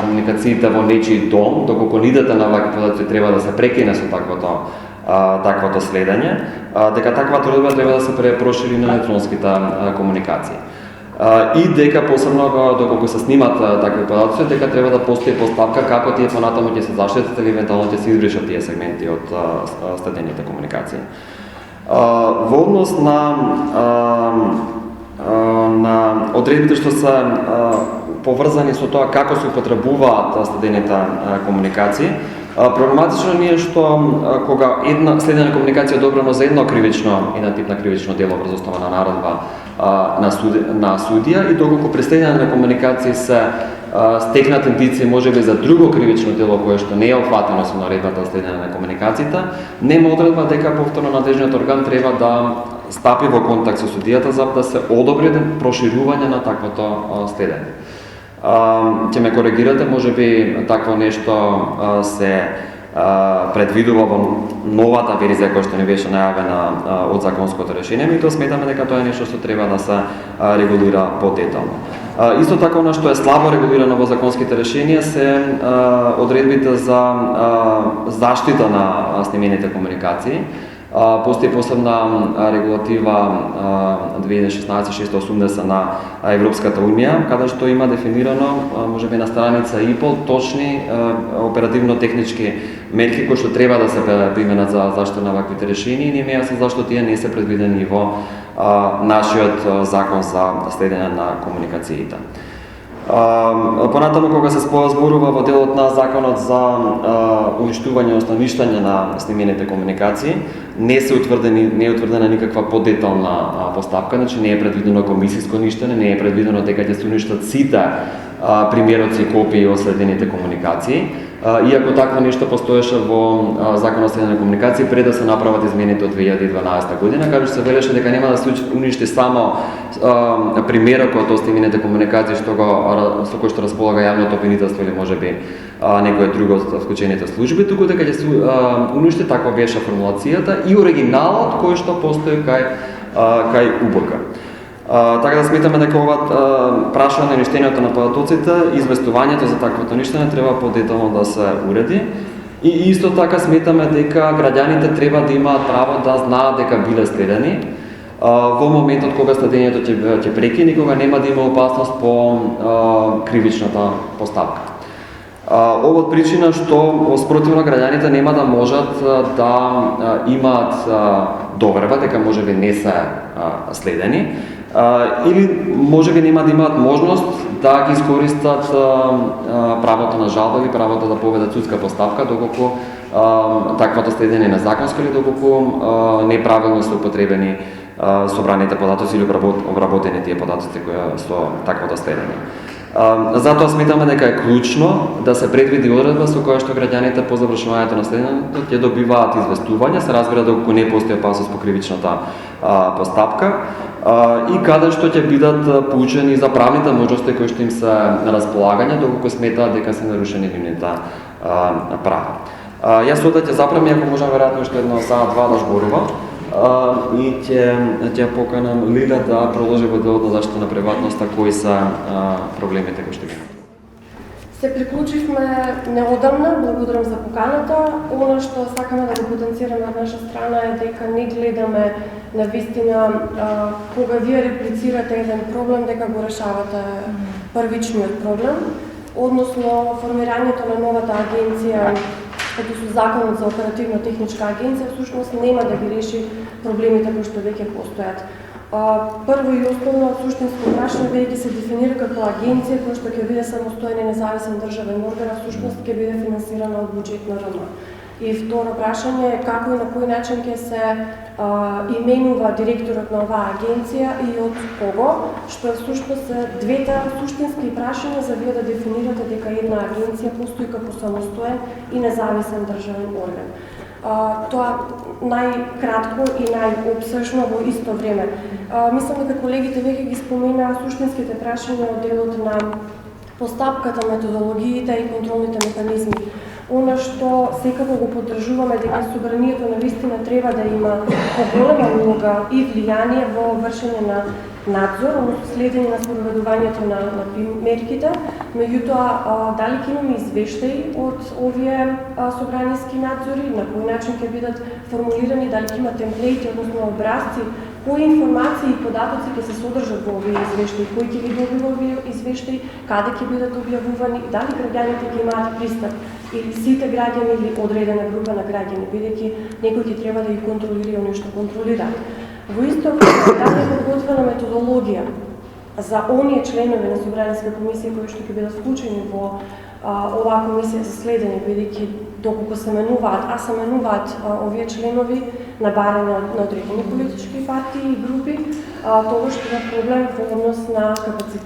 комуникациите во нечиј дом, доколку не идете на вакви податоци треба да се прекине со таквото следење, дека таквата одредба треба да се прошири на електронските комуникации. И дека посебно доколку се снимат такви податоци, дека треба да постои постапка како тие понатаму ќе се заштитат или евентуално ќе се избришат тие сегменти од следените комуникации. Во однос на одредбите што се поврзани со тоа како се употребуваат следените комуникации, проблематично ни е што кога една следена комуникација е одобрена за едно кривично, една тип на кривично дело врз основа на наредба на судија и доколку при следење на комуникации се стекнат индици можеби за друго кривично дело кое што не е опфатено со наредбата за следење на комуникациите, нема одредба дека повторно надлежниот орган треба да стапи во контакт со судијата за да се одобри проширување на таквото следење. Ќе ме коригирате, можеби такво нешто се предвидува во новата верзија која што не беше најавена од законското решение, и тоа сметаме дека тоа е нешто што треба да се регулира подетално. Исто така, она што е слабо регулирано во законските решенија се одредбите за заштита на снимените комуникации. Постои посебна регулатива 2016-680 на Европската унија, каде што има дефинирано, можеби на страница и пол, точни оперативно-технички мерки кои што треба да се применат за заштита на ваквите решенија и не ме јасно зашто тие не се предвидени во нашиот закон за следење на комуникациите. Понатаму кога се зборува во делот на законот за уништување, односно ништање на снимените комуникации, не е утврдена никаква подетална постапка, значи не е предвидено комисиско ништење, не е предвидено дека ќе се уништат сите примероци и копии од следените комуникации. Иако такво нешто постоеше во Законот за следење на комуникации пред да се направат измените од 2012 година, каде се велеше дека нема да се уништи само примерокот од снимените комуникации со кој што располага јавното обвинителство или можеби некој друго од вклучените служби, туку дека ќе се уништи, таква беше формулацијата и оригиналот кој што постои кај УБК. Така да сметаме дека ова прашање на ништењето на податоците, известувањето за таквото ништење треба подетално да се уреди. И исто така сметаме дека граѓаните треба да имаат право да знаат дека биле следени во моментот кога следењето ќе прекине и кога нема да има опасност по кривичната постапка. Ова од причина што спротивно граѓаните нема да можат да имаат доверба дека можеби не се следени или можеби нема да имаат можност да ги искористат правото на жалба или правото да поведат судска постапка доколку таквото следење е незаконско или доколку неправилно се употребени собраните податоци или обработени тие податоци со таквото следење. Затоа сметаме дека е клучно да се предвиди одредба со која што граѓаните по завршувањето на следењето ќе добиваат известување, се разбира доколку не постои опасност по кривичната постапка и каде што ќе бидат поучени за правните можности кои што им се на располагање доколку сметаат дека се нарушени нивните права. Јас суда ќе запремам, ако можам веројатно уште едно два да зборува. И ќе поканам Лиля да продолжи во делот на заштита на приватноста, кои се проблемите кои што ги имаме. Се приклучивме неодамна, благодарам за поканата. Оно што сакаме да го потенцираме од наша страна е дека не гледаме на вистина кога вие реплицирате еден проблем, дека го решавате првичниот проблем, односно формирањето на новата агенција, като со Законот за оперативно-техничка агенција, всушност нема да ги реши проблемите кои што веќе постојат. Прво и основно суштинско прашање веќе се дефинира како агенција која што ќе биде самостоен и независен државен орган, а всушност ќе биде финансирана од буџет на РМ. И второ прашање е како и на кој начин ќе се именува директорот на оваа агенција и од кого, што е всушност двете суштински прашања за вие да дефинирате дека една агенција постои како самостоен и независен државен орган. Тоа најкратко и најопсежно во исто време. Мислам дека колегите веќе ги споменаа суштинските прашања од делот на постапката, методологиите и контролните механизми. Оно што секако го поддржуваме дека собранието на вистина треба да има поголема улога и влијание во вршење на надзор, односно следење на спроведувањето на мерките, меѓутоа дали ќе имаме извештаи од овие собраниски надзори, на кој начин ќе бидат формулирани, дали ќе има темплети, односно образци, кои информации и податоци ќе се содржат во овие извештаи, кој ќе ги добива овие извештаи, каде ќе бидат објавувани, дали граѓаните ќе имаат пристап, или сите граѓани или одредена група на граѓани, бидејќи некој ќе треба да ги контролира и оние што контролираат. Во исто време, дали е подготвена методологија за оние членови на Собраниска комисија кои што ќе бидат вклучени во оваа комисија за следење, бидејќи доколку се менуваат, се менуваат овие членови на барање на одредени политички партии и групи, тогаш тоа е проблем во однос на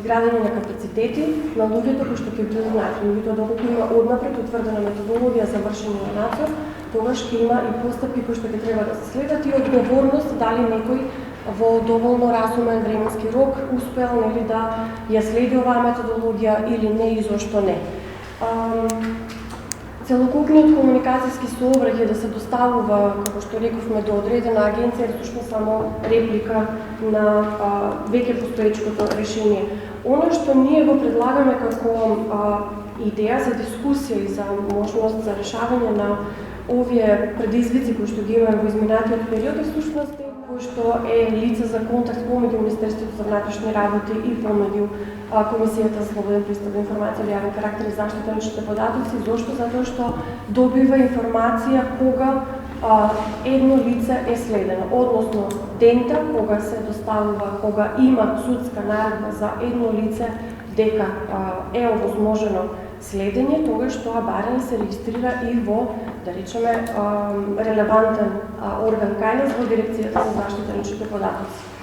градење на капацитети на луѓето кои што ќе бидат најдени. Меѓутоа, доколку има однапред утврдена методологија за вршење на надзор, тогаш ќе има и постапки кои што ќе треба да се следат и одговорност дали некој во доволно разумен временски рок успел нели да ја следи оваа методологија или не и зошто не. Целокупниот комуникацијски сообраќај да се доставува, како што рековме, до одредена агенција, е всушност само реплика на веќе постоечкото решение. Оно што ние го предлагаме како идеја за дискусија и за можност за решавање на овие предизвици кои што ги имаме во изминатиот период, всушност е кој што е лице за контакт помеѓу Министерството за внатрешни работи и помеѓу Комисијата за слободен пристап до информација од јавен карактер и заштита на личните податоци. Зошто? Затоа што добива информација кога едно лице е следено, односно дента кога се доставува, кога има судска наредба за едно лице дека е овозможено следење, тогаш тоа барање се регистрира и во, да речеме, релевантен орган кај нас во Дирекцијата за заштита на личните податоци.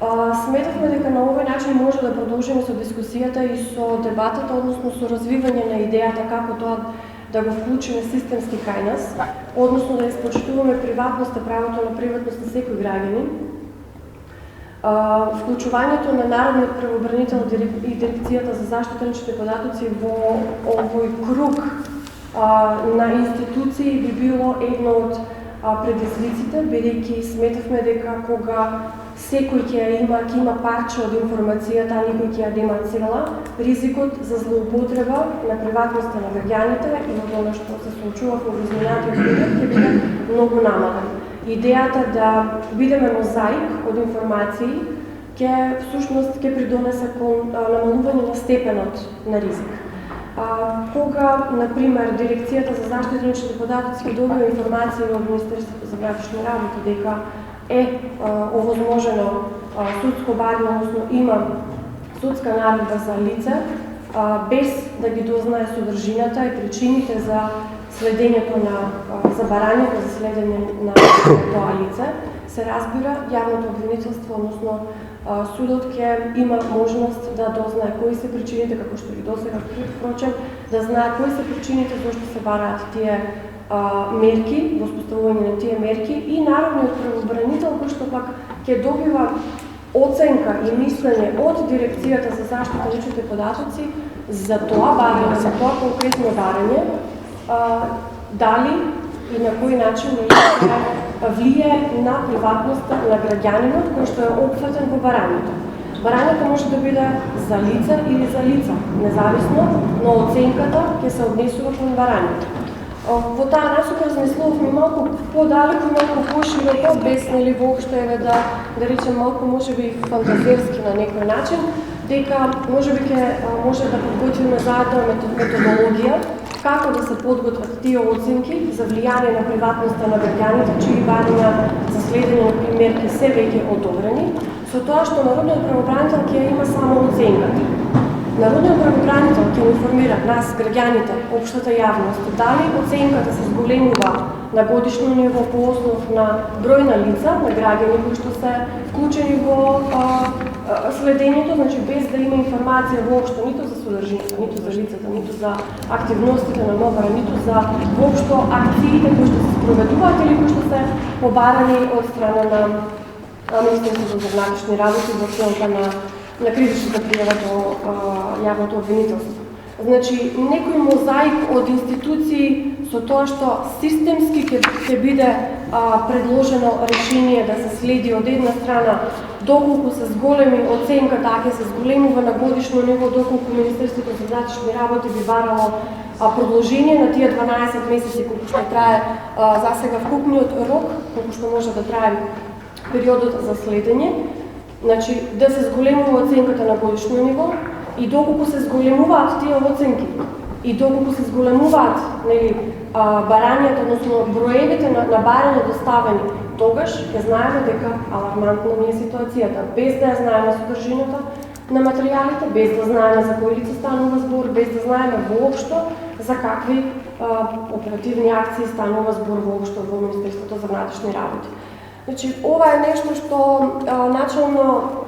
Сметавме дека на овој начин може да продолжиме со дискусијата и со дебатата, односно со развивање на идејата како тоа да го вклучиме системски кај нас, односно да испочитуваме приватноста, правото на приватност на секој граѓанин, вклучувањето на Народниот правобранител и Дирекцијата за заштита на личните податоци во овој круг на институции би било едно од предизвиците, бидејќи сметавме дека кога секој ќе има парче од информацијата, а никој ќе ја нема цела, ризикот за злоупотреба на приватноста на граѓаните и од она што се случува во изминатиот период ќе биде многу намален. Идејата да бидеме мозаик од информации всушност ќе придонесе кон намалување на степенот на ризик. Кога, например, Дирекцијата за заштита на личните податоци ќе добива информација од Министерството за внатрешни работи дека е овозможено судско барање, односно има судска наредба за лице, без да ги дознае содржината и причините за следењето за барањето за следење на тоа лице, се разбира јавното обвинителство, односно судот ќе има можност да дознае кои се причините, како што ги досега впрочем, да знае кои се причините зашто се бараат тие мерки, воспоставување на тие мерки и Народниот правобранител кој што пак ќе добива оценка и мислење од Дирекцијата за заштита на личните податоци за тоа барање, за тоа конкретно барање дали и на кој начин влие на приватноста на граѓанинот кој што е опфатен во барањето. Барањето може да биде за лица или за лица, независно на оценката ќе се однесува кон барањето. Во таа насока размислувавме малку подалеку, малку пошироко, без нели воопште да речем малку можеби фантазерски на некој начин, дека можеби ќе може да подготвиме заедно методологија како да се подготват тие оценки за влијание на приватноста на граѓаните, чии барања за следење на примерки се веќе одобрени, со тоа што Народниот правобранител ќе има само оценката. Народниот правобранител ќе информира нас, граѓаните, општата јавност, дали оценката се зголемува на годишно ниво по основ на број на лица, на граѓани кои што се вклучени во следењето, значи без да има информација воопшто ниту за содржината, ниту за лицата, ниту за активностите на МОБАР, ниту за воопшто акциите кои што се спроведуваат или кои што се побарани од страна на Министерството за внатрешни работи во целта на критичната пријава до јавното обвинителство. Значи, некој мозаик од институции со тоа што системски ќе биде предложено решение да се следи од една страна доколку се зголеми оценката, ќе се зголемува на годишно ниво, доколку Министерството за внатрешни работи би барало продолжение на тие 12 месеци колку што трае засега вкупниот рок, колку што може да трае периодот за следење. Значи, да се зголемува оценката на годишно ниво и доколку се зголемуваат тие оценки и доколку се зголемуваат барањата, односно броевите на барања доставени, тогаш ќе знаеме дека алармантна ни е ситуацијата, без да ја знаеме содржината на материјалите, без да знаеме за кои лица станува збор, без да знаеме воопшто за какви оперативни акции станува збор воопшто во Министерството за внатрешни работи. Значи, ова е нешто што начално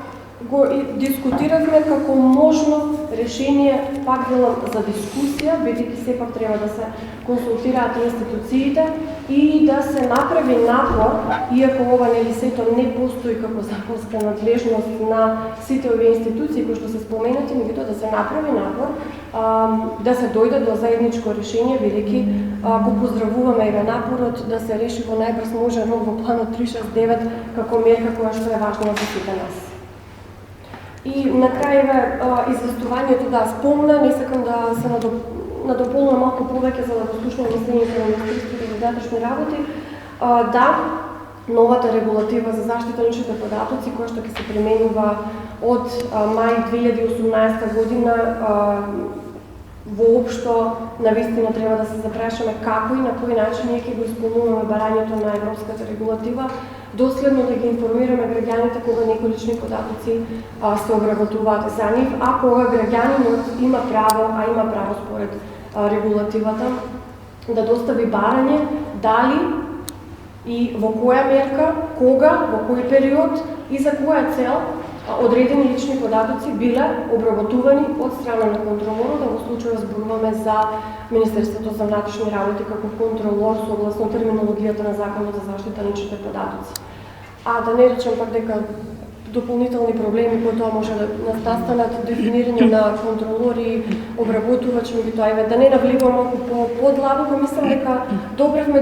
го дискутиравме како можно решение, пак велам, за дискусија, бидејќи сепак треба да се консултираат институциите и да се направи напор, иако ова нели сето не постои како законска надлежност на сите овие институции кои што се споменати, меѓутоа да се направи напор, да се дојде до заедничко решение, бидејќи го поздравуваме и напорот да се реши во најбрз можен рок во планот 369 како мерка која што е важна за сите нас. И на крај известувањето да спомна, не сакам да се надополнувам малку повеќе за да го слушнам мислењето на Министерството за внатрешни работи. Да, новата регулатива за заштита на личните податоци, која што ќе се применува од мај 2018 година, воопшто навистина треба да се запрашаме како и на кој начин ние ќе го исполнуваме барањето на европската регулатива, доследно да ги информираме граѓаните кога некои лични податоци се обработуваат за нив, а кога граѓанинот има право според регулативата да достави барање, дали и во која мерка, кога, во кој период и за која цел одредени лични податоци биле обработувани од страна на контролорот, да во случај зборуваме за Министерството за внатрешни работи како контролор согласно терминологијата на Законот за заштита на личните податоци. А да не речем пак дека дополнителни проблеми кои тоа може да настанат, дефинирање на контролори, обработувачи, меѓутоа да не навлегувам малку подлабоко, мислам дека добравме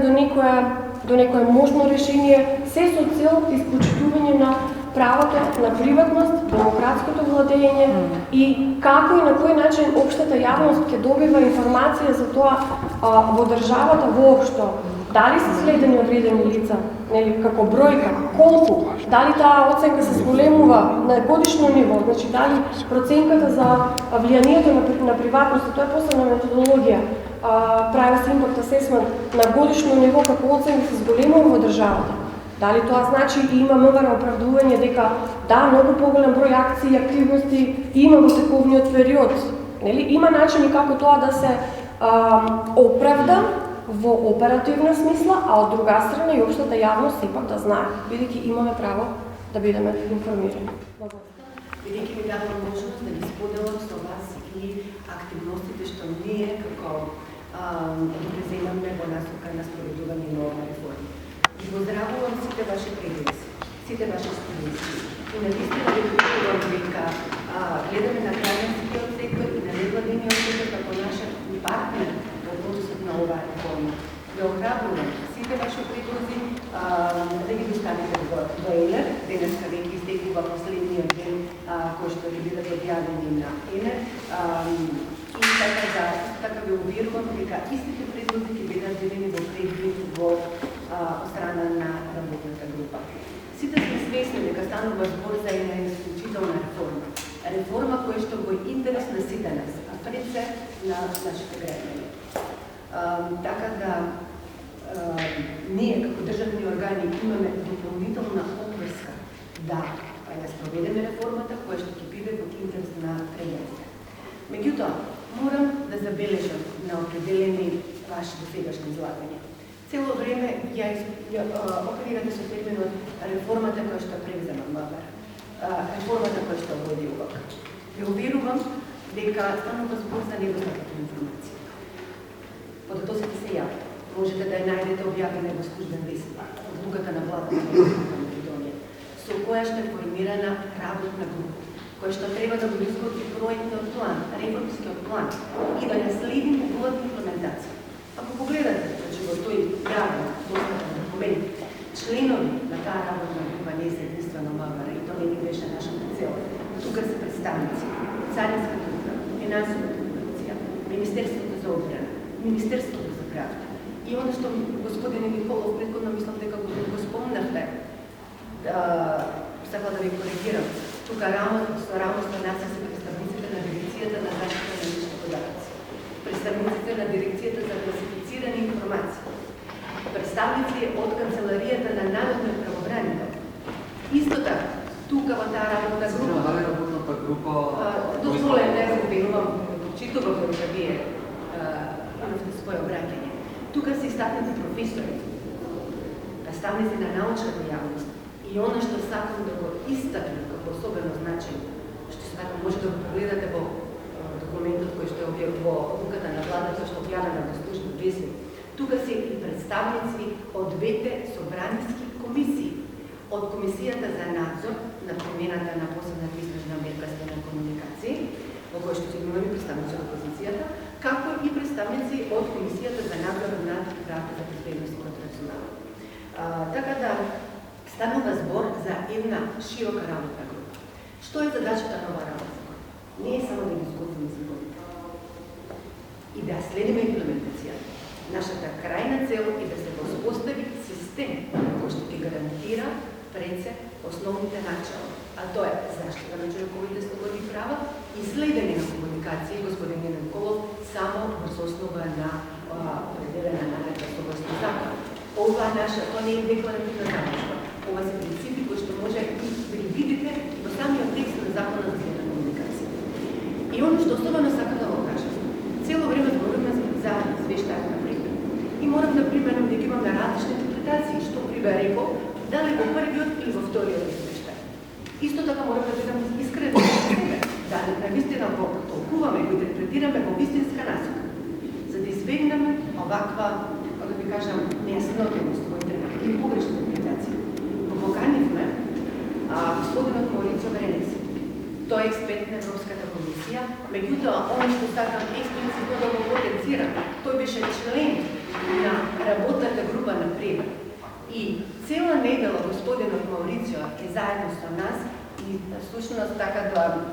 до некое можно решение, се со цел испочитување на правото на приватност, демократското владење и како и на кој начин општата јавност ќе добива информација за тоа во државата воопшто, дали се следени одредени лица, нели како бројка, колку, дали таа оценка се зголемува на годишно ниво, значи дали проценката за влијанието на приватност, тоа е посебна методологија, прави се импакт асесмент на годишно ниво како оценка се зголемува во државата. Дали тоа значи и има МВР оправдување дека да, многу поголем број акции и активности има во текувниот период. Нели? Има начини како тоа да се оправда во оперативна смисла, а од друга страна и општата јавност сепак да знае, бидејќи имаме право да бидеме информирани. Бидејќи ми дава можност да ги споделам со вас и активностите што ние како преземаме во насока на спроведување на оваа реформа. И поздравувам сите ваши предици, сите ваши студенти. И навистина ви покажувам дека гледаме на граѓанскиот сектор и на невладиниот сектор како наш партнер во процесот на оваа реформа. ве охрабрувам сите ваши предлози да ги доставите во Елер. Денеска веќе изтекува последниот ден кој што ќе бидат објавени на Елер. И така ви уверувам дека истите предлози ќе бидат делени во преглед во страна на работната група. Сите сме свесни дека станува збор за една исклучителна реформа. Реформа која што во интерес на сите нас, а пред се на нашите граѓани. Така да ние како државни органи имаме дополнителна обврска да ја спроведеме реформата која што ќе биде во интерес на граѓаните. Меѓутоа, морам да забележам на определени ваши досегашни излагања. Цело време ја оперирате со терминот реформата која што превзема МВР, реформата која што води УВК. Ви уверувам дека станува збор за недостатъчна информација. Податоците се јавни. Можете да ја најдете објавена во службен вестник, одлуката на владата на Македонија, со која што е формирана работна група, која што треба да го изготви проектниот план, реформскиот план и да ја следи неговата имплементација. Ако погледате, значи во тој јавен достапен документ, членови на таа работна група не се единствено МВР и тоа не беше нашата цел. Тука се представници Царинската управа, Финансовата полиција, Министерството за одбрана, Министерството за правда. И оно што господин Николов претходно мислам дека го спомнавте, сакам да ви коригирам. Тука со рамо на нас се представниците на Дирекцијата на заштита на лични податоци, представниците на Дирекцијата за класифицирани информации, представници од Канцеларијата на Народниот правобранител. Исто така, тука во таа работна група, дозволете да спомнувам, читувам дека вие имате своје обраќање. Тука се истакнати професори, представници на научната јавност и она што сакам да го истакнам како особено значајно, што сакам може да го погледате во документот кој што е објавен во одлуката на владата што објавена во службен вестник. Тука се и представници од двете собраниски комисии, од Комисијата за надзор на промената на посебната истражна мерка на комуникации, во кој што се имаме представници од опозицијата, како и представници од Комисијата за надзор над правата за безбедност и контрол. Така да станува збор за една широка работна група. Што е задачата на оваа работна група? Не е само да ги изготвиме законите и да следиме имплементацијата. Нашата крајна цел е да се воспостави систем кој што ќе гарантира пред се основните начала, а тоа е заштита на човековите слободи и права и следење на комуникација, господин Николов, само во основа на определена наредба со властни закон. Ова наша, тоа не е декларативна заложба. Ова се принципи кои што може да ги видите и во самиот текст на Законот за слободна комуникација. И оно што особено сакам да го кажам, цело време зборуваме за извештајот на Прибер. И морам да применам дека имаме различни интерпретации што Прибер рекол, дали во првиот или во вториот извештај. Исто така морам да бидам искрен со себе, дали навистина го толкуваме и го интерпретираме во вистинска насока, за да избегнеме оваква, како да ви кажам, нејаснотеност во интерпретација и погрешна интерпретација. Поканивме господинот Маурицо Бренес. Тој е експерт на Европската комисија, меѓутоа, оно што сакам експлицитно да го потенцирам, тој беше член на работната група на Прибер. И цела недела господинот Маурицио е заедно со нас и всушност така да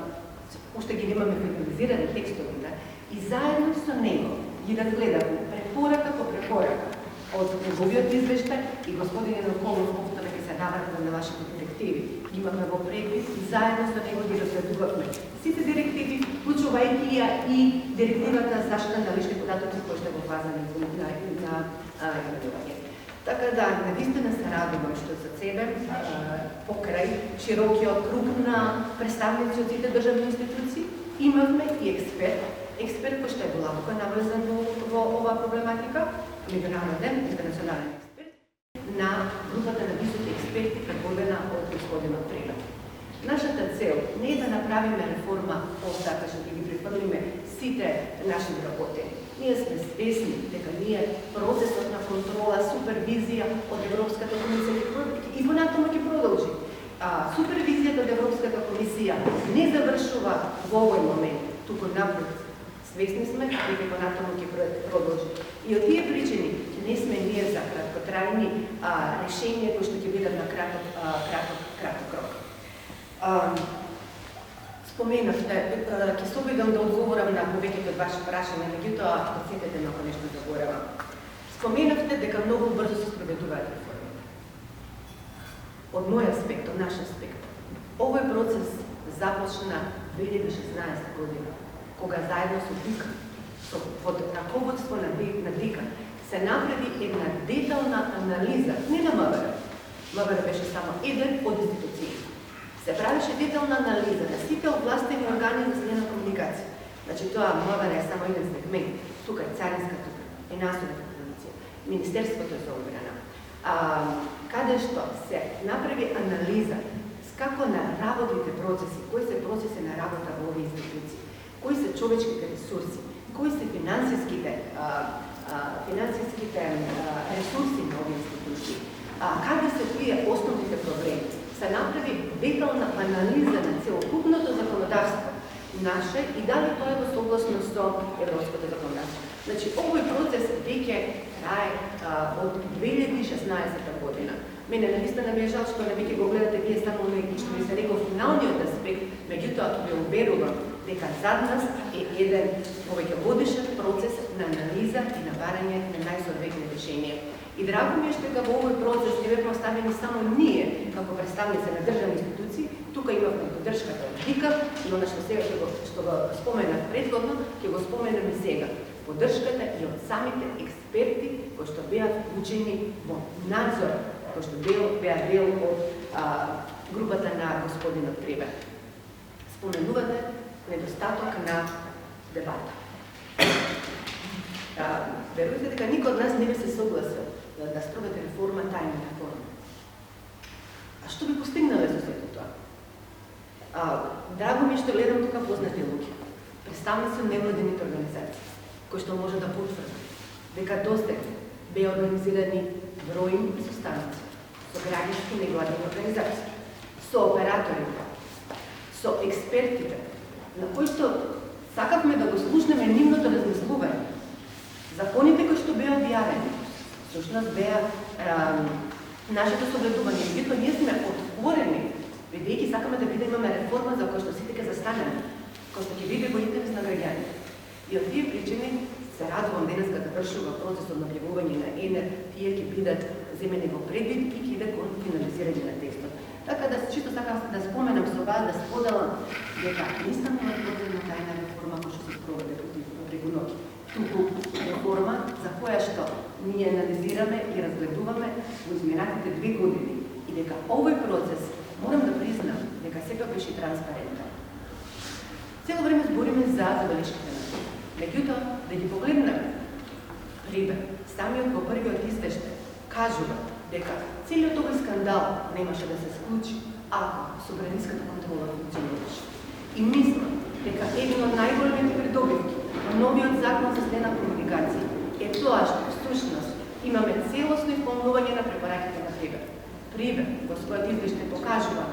уште ги имаме финализирани текстовите и заедно со него ги разгледаме препорака по препорака од неговиот извештај и господин Николов повтора ќе се навратам на вашите директиви. Имаме во преглед и заедно со него ги разгледувавме сите директиви, вклучувајќи ја и директивата за заштита на лични податоци кои што го вазани на разгледување. Така да, навистина се радувам што за себе покрај широкиот круг на представници од сите државни институции имавме и експерт кој што е длабоко наврзан во оваа проблематика, меѓународен, интернационален експерт, на групата на високи експерти предводена од господинот Прибер. Нашата цел не е да направиме реформа од така што ќе ги префрлиме сите наши работени. Ние сме свесни дека ние процесот на контрола, супервизија од Европската комисија и понатаму ќе продолжи. Супервизијата од Европската комисија не завршува во овој момент, туку напротив. Свесни сме дека понатаму ќе продолжи. И од тие причини не сме трајни решенија кои што ќе бидат на краток рок. Споменавте, ќе се обидам да одговорам на повеќето од ваши прашања, меѓутоа ќе сетете ако нешто заборавам. Споменавте дека многу брзо се спроведуваат реформи. Од мој аспект, од наш аспект, овој процес започна 2016 година, кога заедно со ДИК, под раководство на ДИК, се направи една детална анализа, не на МВР. МВР беше само еден од институции. Се правеше детална анализа на сите овластени органи за следна комуникација. Значи тоа МВР е само еден сегмент. Тука е царинската, финансовата полиција, Министерството за одбрана. Каде што се направи анализа како на работните процеси, кои се процеси на работа во овие институции, кои се човечките ресурси, кои се финансиските ресурси на овие институции, каде се тие основните проблеми. Се направи детална анализа на целокупното законодавство наше и дали тоа е во согласност со европското законодавство. Значи, овој процес веќе трае од 2016 година. Мене наистина ми е жал што не веќе го гледате вие само што ми се рекол финалниот аспект, меѓутоа ќе ве уверувам дека зад нас е еден повеќе годишен процес на анализа и на барање на најсоодветни решенија. И драго ми е што во овој процес не бе поставени само ние, како представници на државни институции, тука имавме поддршката од ДИК, и она што сега што го споменав предходно, ќе го споменам и сега. Поддршката и од самите експерти кои што беа вклучени во надзор, кои што беа дел од групата на господинот Трибер. Споменувате недостаток на дебата. Верувате дека никој од нас не би се согласил да спроведе реформа, тајна реформа. А што би постигнале со сето тоа? Драго ми е што гледам тука познати луѓе, представници на невладините организации, кои што може да потврдат дека досега беа организирани бројни состаноци со граѓански невладини организации, со операторите, со експертите, на кои што сакавме да го слушнеме нивното размислување. Законите кои што беа објавени, всушност беа нашето согледување. Меѓутоа ние сме отворени, бидејќи сакаме да имаме реформа за која што сите ќе застанеме, која што ќе биде во интерес на граѓаните. И од тие причини се радувам денеска да вршува процесот на објавување на ЕНЕР, тие ќе бидат земени во предвид и ќе иде кон финализирање на текстот. Така да чисто сакам да споменам со вас, да споделам дека не станува процес на тајна реформа која што се спроведе преку ноќ. Туку реформа за која што ние анализираме и разгледуваме во изминатите 2 години и дека овој процес, морам да признам, дека сепак беше транспарентен. Цело време збориме за забелешките на тоа. Меѓутоа, да ги погледнеме, Прибер, самиот во првиот извештај, кажува дека целиот овој скандал немаше да се склучи ако собраниската контрола функционираше. И мислам дека еден од најголемите придобивки на новиот закон за следна комуникација е тоа што всушност имаме целосно исполнување на препораките на Прибер. Прибер во својот извештај покажува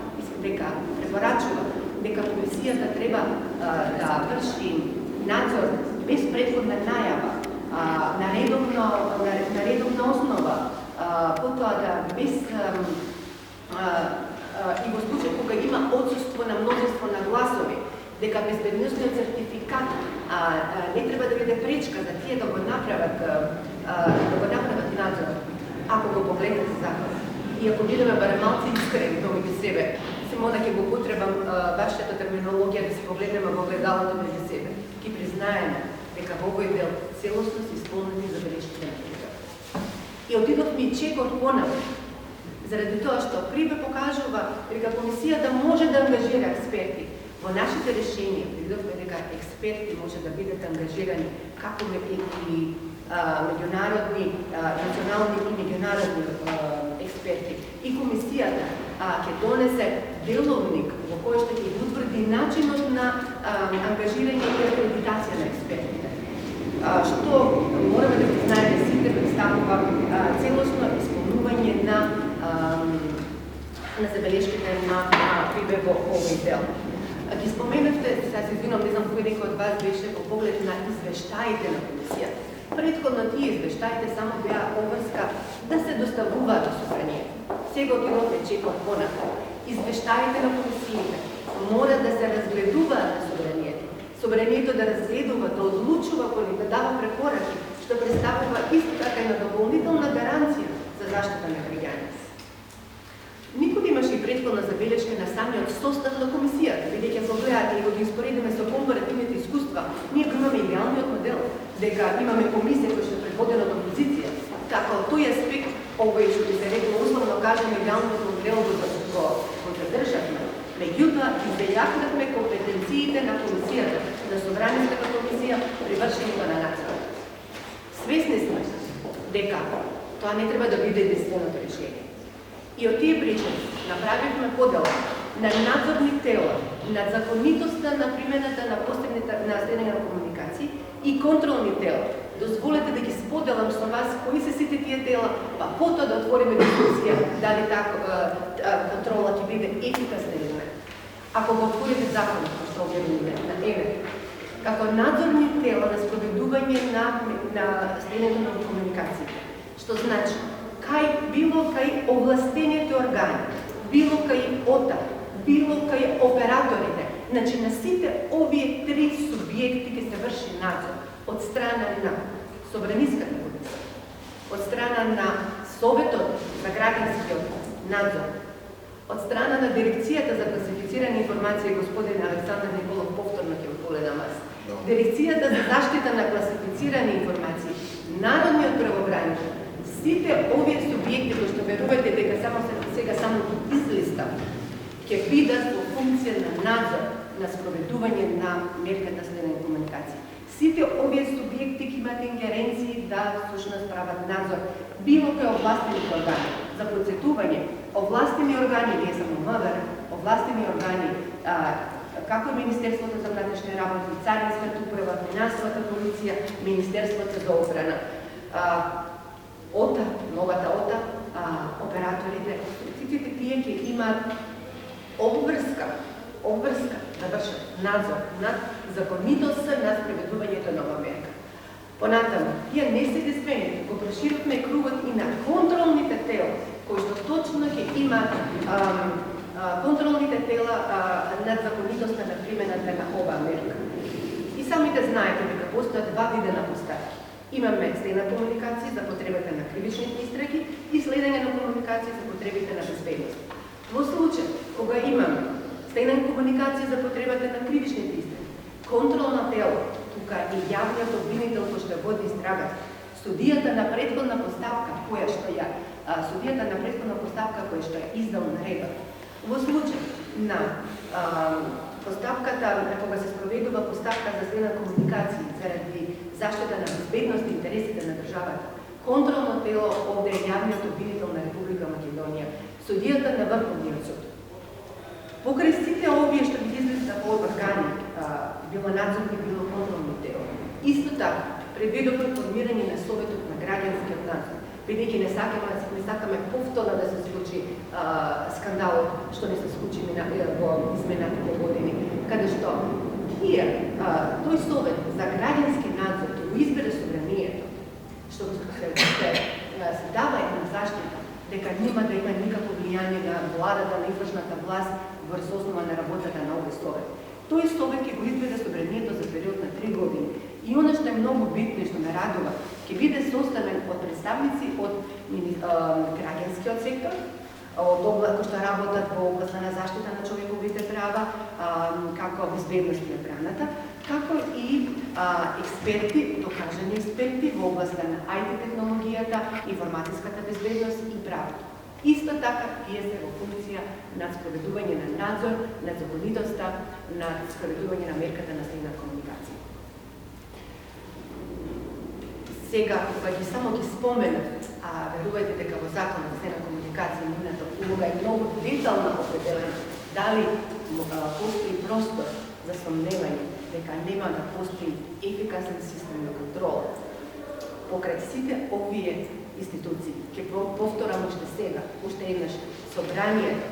дека препорачува дека комисијата треба да врши надзор без претходна најава, на редовна основа, потоа да без и во случај кога има отсуство на множество на гласови, дека безбедносниот сертификат не треба да биде пречка за тие да го направат надзор, ако го погледнете закон. И ако бидеме барем малци искрени меѓу себе, само да ќе го потребам вашата терминологија да се погледнеме во огледалото меѓу себе, ќе признаеме дека во овој дел целосно се исполнени забелешките на Прибер. И отидовме и чекот понапред, заради тоа што Прибер покажува дека комисијата може да ангажира експерти. Во нашите решенија видовме дека експерти може да бидат ангажирани како и меѓународни, национални и меѓународни експерти. И комисијата ќе донесе деловник во кој што ќе утврди начинот на ангажирање и акредитација на експертите. Што мораме да признаеме сите представува целосно исполнување на забелешките на Прибер во овој дел. Ги споменавте, сега се извинувам, не знам кој некој од вас беше во поглед на извештаите на комисијата. Предходно тие извештаите само беа обврска да се доставуваат до собранието. Сега отидовме чекот понатаму. Извештаите на комисиите мора да се разгледуваат на собранието. Собранието да разгледува, да одлучува коли, да дава препораки, што представува исто така една дополнителна гаранција за заштита на граѓаните. Никој имаше и предходна забелешка на самиот состав на комисијата, бидејќи ако гледате и го ги споредиме со компаративните искуства, ние го имаме идеалниот модел, дека имаме комисија која што е предводена од опозиција. Така, од тој аспект, овој што би се рекло условно кажеме идеалниот модел го задржавме. Меѓутоа, изделјакнавме компетенциите на комисијата, на Собраниската комисија при вршењето на надзор. Свесни сме дека тоа не треба да биде единственото решение. И од тие причини направивме подела на надзорни тела, над законитоста на примената на постепните на следење на комуникации и контролни тела. Дозволете да ги споделам со вас кои се сите тие тела, па потоа да отвориме дискусија дали контрола ќе биде ефикасна или не. Ако го отворите законот, што објавиме на ЕВЕ, како надзорни тела на спроведување на следењето на комуникациите, што значи било кај овластените органи, било кај ОТА, било кај операторите, значи на сите овие три субјекти ќе се врши надзор од страна на Собраниската комисија, од страна на Советот за граѓанскиот надзор, од страна на Дирекцијата за класифицирани информации, господин Александар Николов повторно ќе го поледам аз, Дирекцијата за заштита на класифицирани информации, Народниот правобранител, сите овие субјекти кои што верувате дека сега само ги излистам, ќе бидат во функција на надзор на спроведување на мерката следење комуникации. Сите овие субјекти ќе имаат ингеренции да всушност прават надзор, било кај овластените органи. За подсетување, овластени органи, не само МВР, овластени органи, како Министерството за внатрешни работи, Царинската управа, Финансовата полиција, Министерството за одбрана, ОТА, новата ОТА, операторите, сите тие ќе имаат обврска да вршат надзор над законитоста на спроведувањето на ова мерка. Понатаму, тие не се единствените, го проширивме кругот и на контролните тела, кои што точно ќе имаат контролните тела над законитоста на примената на оваа мерка. И самите знаете дека постојат два вида на поставки. Имаме следна комуникација за потребите на кривичните истраги и следење на комуникација за потребите на безбедност. Во случај кога имаме следна комуникација за потребите на кривичните истраги, контролно тело, тука и јавниот обвинител кој што води истрагата, судијата на претходна поставка која што ја издал наредба. Во случај на поставката, кога се спроведува поставка за следна комуникација заради заштита на безбедност и интересите на државата, контролно тело овде е јавниот обвинител на Република Македонија, судијата на Врховниот суд. Покрај сите овие што ги излизат во органи, било надзорни, било контролни тело, исто така предвидовме формирање на Советот на граѓанскиот надзор, бидејќи не сакаме повторно да се случи скандалот што не се случи во изминатите години, каде што тој Совет за граѓански надзор ќе го избере собранието, што се дава една заштита дека нема да има никакво влијание на владата, на извршната власт врз основа на работата на овој Совет. Тој Совет ќе го избере собранието за период на 3 години. И оно што е многу битно и што ме радува, ќе биде составен од представници од граѓанскиот сектор, кои што работат во областа на заштита на човековите права, како безбедност и одбраната, како и експерти, докажани експерти во областа на IT технологијата, информатиската безбедност и правото. Исто така, тие се во функција на спроведување на надзор, на законитоста, на спроведување на мерката на следна комуникација. Сега, кога ги само ги споменат, верувајте дека во законот за следна комуникација нивната улога е многу детална определена, дали постои простор за сомневање дека нема да постои ефикасен систем на контрола. Покрај сите овие институции, ќе повторам уште сега, уште еднаш, собранието,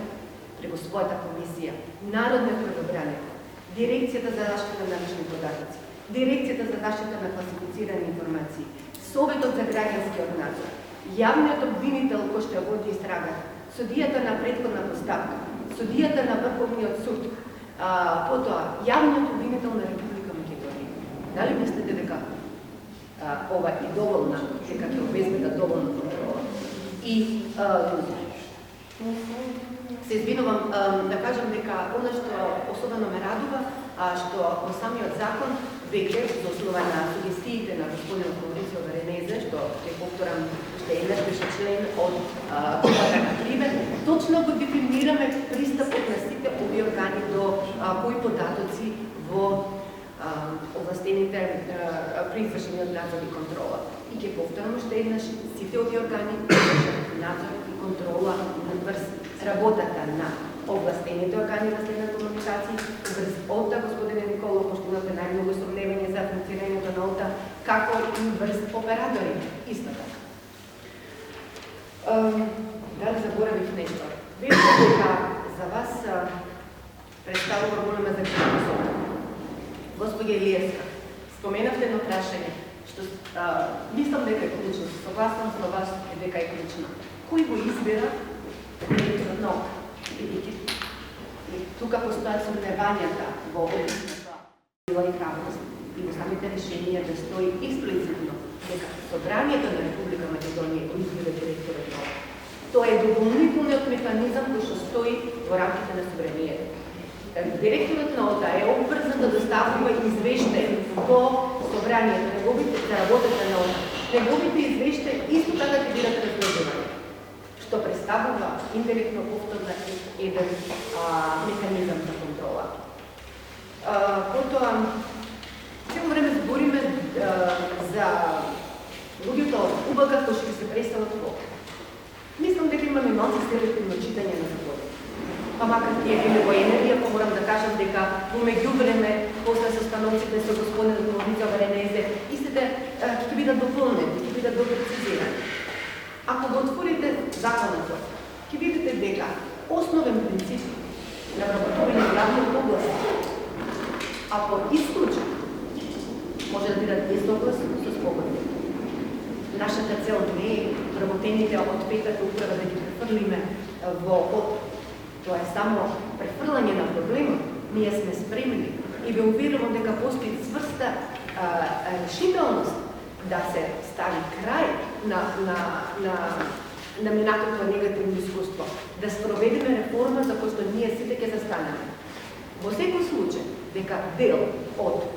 преку својата комисија, Народниот правобранител, Дирекцијата за заштита на лични податоци, Дирекцијата за заштита на класифицирани информации, Советот за граѓанскиот надзор, јавниот обвинител кој што ја води истрага, судијата на претходна поставка, судијата на Врховниот суд, потоа јавниот обвинител на Република Македонија. Дали мислите дека ова и доволна, дека ќе обезбеда доволна контрола? И се извинувам да кажам дека она што особено ме радува, што во самиот закон веќе за основа на сугестиите на господин Маурицио Варенезе, што ќе повторам што е најбеше член од групата на Криве, точно го дефинираме пристапот на сите овие органи до кои податоци во овластените при извршениот надзор и контрола. И ќе повторам уште еднаш, сите овие органи надзор и контрола врз работата на овластените органи на следна комуникации, врз ОТА, господине Николов, пошто имате најмногу сомневање за функционирањето на ОТА, како и врз оператори, исто така. Дали заборавив нешто? Верувам дека за вас представува голема загриженост. Господја Илиевска, споменавте едно прашање, што мислам дека е клучно, согласна со вас дека е клучно. Кој го избира директорот на ОТА? Тука постојат сомневањата во областната била и правност и во самите решенија да стои експлицитно дека Собранието на Република Македонија го избира директорот на ОТА. Тоа е дополнителниот механизам кој што стои во рамките на собранието. Директорот на ОТА е обврзан да доставува извештај во собранието, неговите за работата на ОТА. Неговите извештаи исто така ќе бидат разгледувани, што представува индиректно повторно еден механизам за контрола. Потоа, цело време збориме за луѓето од УБК кои ќе се представат во. Мислам дека имаме малку селективно читање на законот. Па макар тие биле во енергија, па морам да кажам дека во меѓувреме, после состаноците со господин Маурицио Варенезе, истите ќе бидат дополнени, ќе бидат допрецизирани. Ако го отворите законот, ќе видите дека основен принцип на вработување во јавната област, ако исклучен, може да бидат безогласно со спогодба. Нашата цел не е вработените од петата управа да ги префрлиме во ОТ. Тоа е само префрлање на проблемот. Ние сме спремни и ве уверувам дека постои цврста решителност да се стави крај на минатото негативно искуство, да спроведеме реформа за која што ние сите ќе застанеме. Во секој случај, дека дел од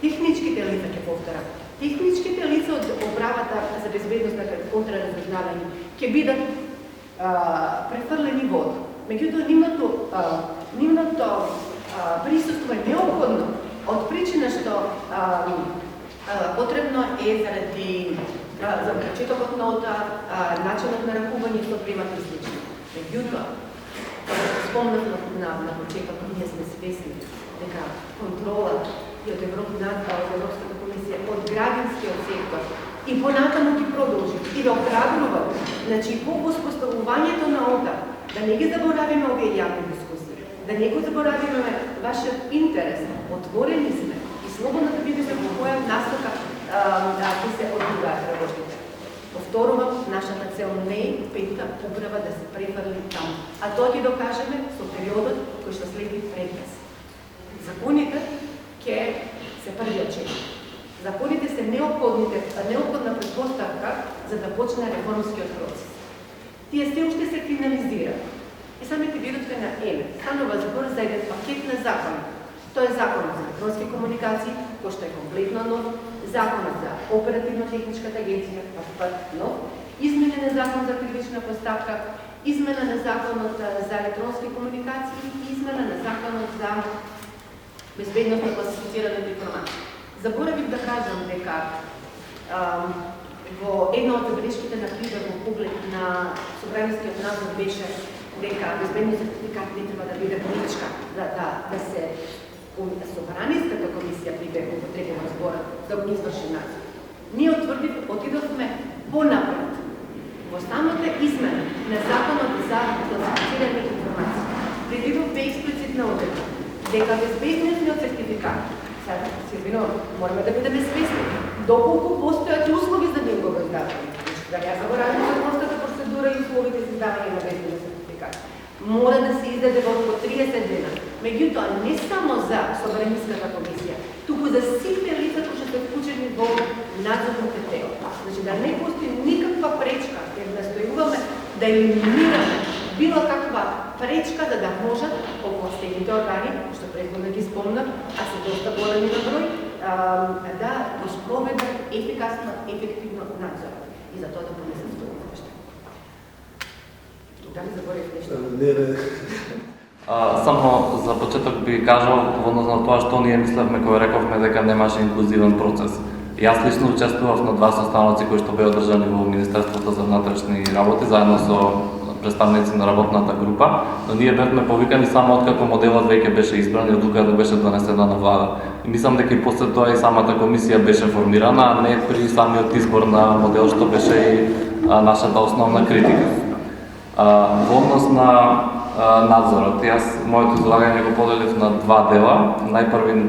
техничките лица, ќе повторам, техничките лица од управата за безбедност на контраразузнавање ќе бидат префрлени во ОТ. Меѓутоа, нивното присуство е неопходно од причина што потребно е заради за прочетокот на ОТА, начинот на ракување со примат и слично. Меѓутоа, спомнав на почетокот, ние сме свесни дека контрола и од Европската комисија, од граѓанскиот сектор и понатаму ги продолжи и да обрабрува, значи по воспоставувањето на ОТА, да не ги заборавиме овие јавни дискусии, да не го заборавиме вашиот интерес, отворени сме и слободно да видите во која насока ќе се одвиваат работите. Повторувам, нашата цел не е петата управа да се префрли таму, а тоа ќе докажеме со периодот кој што следи пред нас. Законите ќе се првиот чек. Законите се неопходна предпоставка за да почне реформскиот процес. Тие се уште се финализираат. И самите видовте на ЕМЕ станува збор за еден пакет на закони. Тоа е законот за електронски комуникации, кој што е комплетно нов, законот за оперативно-техничката агенција, пат нов, измена на закон за кривична поставка, измена на законот за електронски комуникации и измена на законот за безбедност на класифицираните информации. Заборавив да кажам дека во една од забелешките на Криве во поглед на собранијскиот надзор беше дека безбедниот сертификат не треба да биде политичка, да се собранијската комисија употребува зборот да го изврши надзор. Ние отидовме понапред во самата измена на законот за класифицирани информации. Предвидовме експлицитна одредба дека безбедниот сертификат Sad, sigurno, moramo da budeme svesni. Доколку постојат услови за негово издавање. Да не забораваме законската процедура и условите за издавање на везен сертификат. Мора да се издаде во околу 30 дена. Меѓутоа, не само за Собраниската комисија, туку за сите лица кои што се вклучени во надзорното тело. Значи да не постои никаква пречка, jer настојуваме да елиминираме било каква пречка за да можат овластените органи, што предходно ги спомнав, а се доста големи на број, да го спроведат ефикасно, ефективно надзор и за тоа да понесат својот нешто. Дали заборев нешто? Само за почеток би кажал во однос на тоа што ние мислевме кога рековме дека немаше инклузивен процес. Јас лично учествував на 2 состаноци кои што беа одржани во Министерството за внатрешни работи заедно со представници на работната група, но ние бевме повикани само откако моделот веќе беше избран и одлуката беше донесена на влада. И мислам дека и после тоа и самата комисија беше формирана, а не при самиот избор на модел што беше и нашата основна критика. Во однос на надзорот, јас моето излагање го поделив на 2 дела.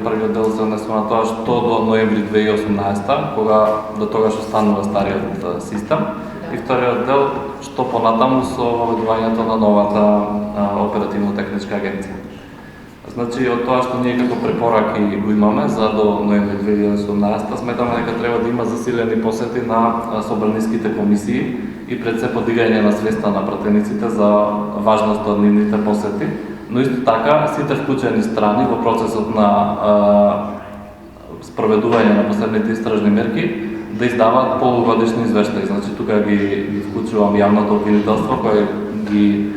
Првиот дел се однесува на тоа што до ноември 2018, кога до тогаш останува стариот систем. И вториот дел, што понатаму со воведувањето на новата оперативно-техничка агенција. Значи, од тоа што ние како препораки го имаме за до ноември 2018, сметаме дека треба да има засилени посети на собраниските комисии и пред се подигање на свеста на пратениците за важноста од нивните посети, но исто така сите вклучени страни во процесот на спроведување на последните истражни мерки да издаваат полугодишни извештаи. Значи, тука ги вклучувам јавното обвинителство кое ги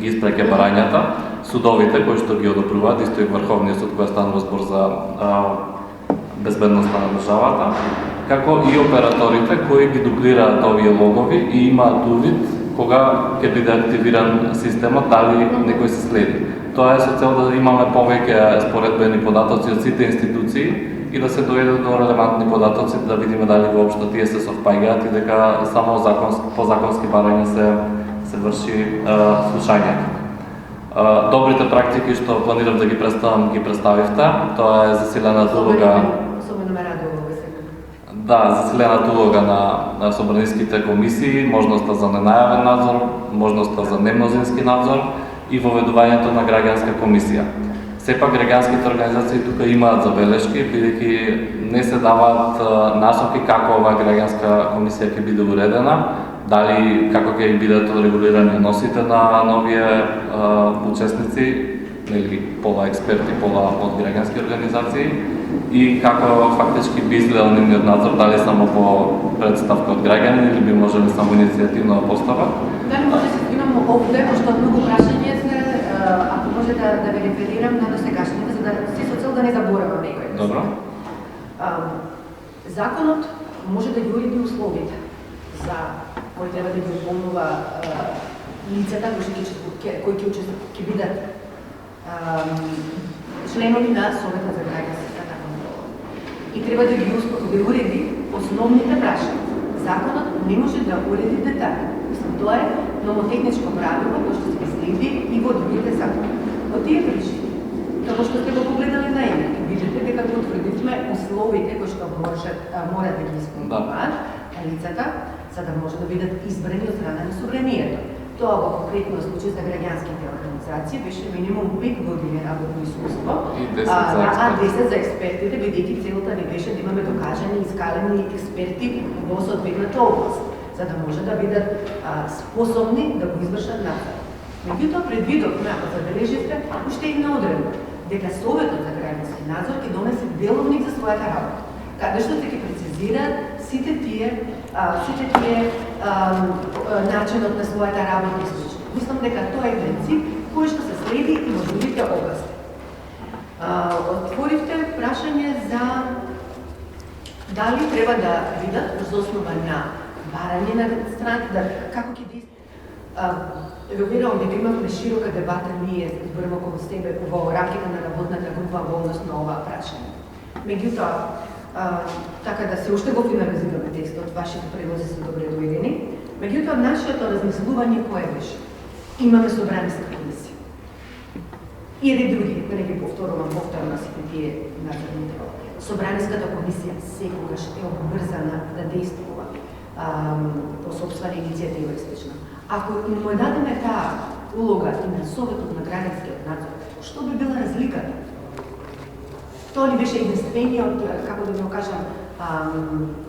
испреќа барањата, судовите кои што ги одобруваат, исто и Врховниот суд кој станува збор за безбедноста на државата, како и операторите кои ги дуплираат овие логови и имаат увид кога ќе биде активиран системот, дали некој се следи. Тоа е со цел да имаме повеќе споредбени податоци од сите институции и да се дојде до релевантни податоци, да видиме дали воопшто тие се совпаѓаат и дека само по законски барања се врши слушањето. Добрите практики што планирам да ги представам, ги представивте. Тоа е засилената улога. Особено ме радува овој сегмент. Да, засилената улога на собраниските комисии, можноста за ненајавен надзор, можноста за немнозински надзор и воведувањето на граѓанска комисија. Сепак граѓанските организации тука имаат забелешки, бидејќи не се даваат насоки како оваа граѓанска комисија ќе биде уредена, дали како ќе бидат одрегулирани односите на новие учесници, или пола експерти, пола од граѓански организации, и како фактички би изгледал нивниот надзор, дали само по представка од граѓани или би можеле само иницијативно да постават. Дали може да се имamo овде, пошто многу прашање се, ако може да ве реферирам на досегашните, за да си со цел да не заборавам некој. Добро. Законот може да ги уреди условите за кои треба да ги исполнува лицата кои ќе бидат членови на Советот за граѓанска контрола. И треба да ги уреди основните прашања. Законот не може да уреди детали. Мислам, тоа е номотехничко правило кој што се следи и во другите закони. Во тие причини, како што сте го погледали на ЕНК, видите дека го утврдивме условите кои што мора да ги исполнуваат лицата, за да може да бидат избрани од страна на собранието. Тоа во конкретно случај за граѓанските организации беше минимум 5 години работно искуство, а 10 за експертите, бидејќи целата не беше да имаме докажани и искалени експерти во соодветната област, за да може да бидат способни да го извршат надзор. Меѓутоа, предвидовме, ако забележите, уште една одредба, дека Советот за граѓански надзор ќе донесе деловник за својата работа, каде што ќе прецизираат сите тие начинот на својата работа и слични. Мислам дека тоа е принцип кој што се следи и во другите области. Отворивте прашање за дали треба да видат врз основа на барање на страните, како ќе действат. Ве уверувам дека имавме широка дебата ние зборуваме околу себе во рамките на работната група во однос на ова прашање. Меѓутоа, така да се уште го финализираме текстот, вашите предлози се добре доедени. Меѓутоа, нашето размислување кое беше? Имаме собраниска комисија. И едни други, да не ги повторувам повторно сите тие надзорни тела. Собраниската комисија секогаш е обврзана да действува по собствена иницијатива и слично. Ако им му дадеме таа улога и на Советот на граѓанскиот надзор, што би била разликата? Тоа ни беше единствениот, како да го кажам,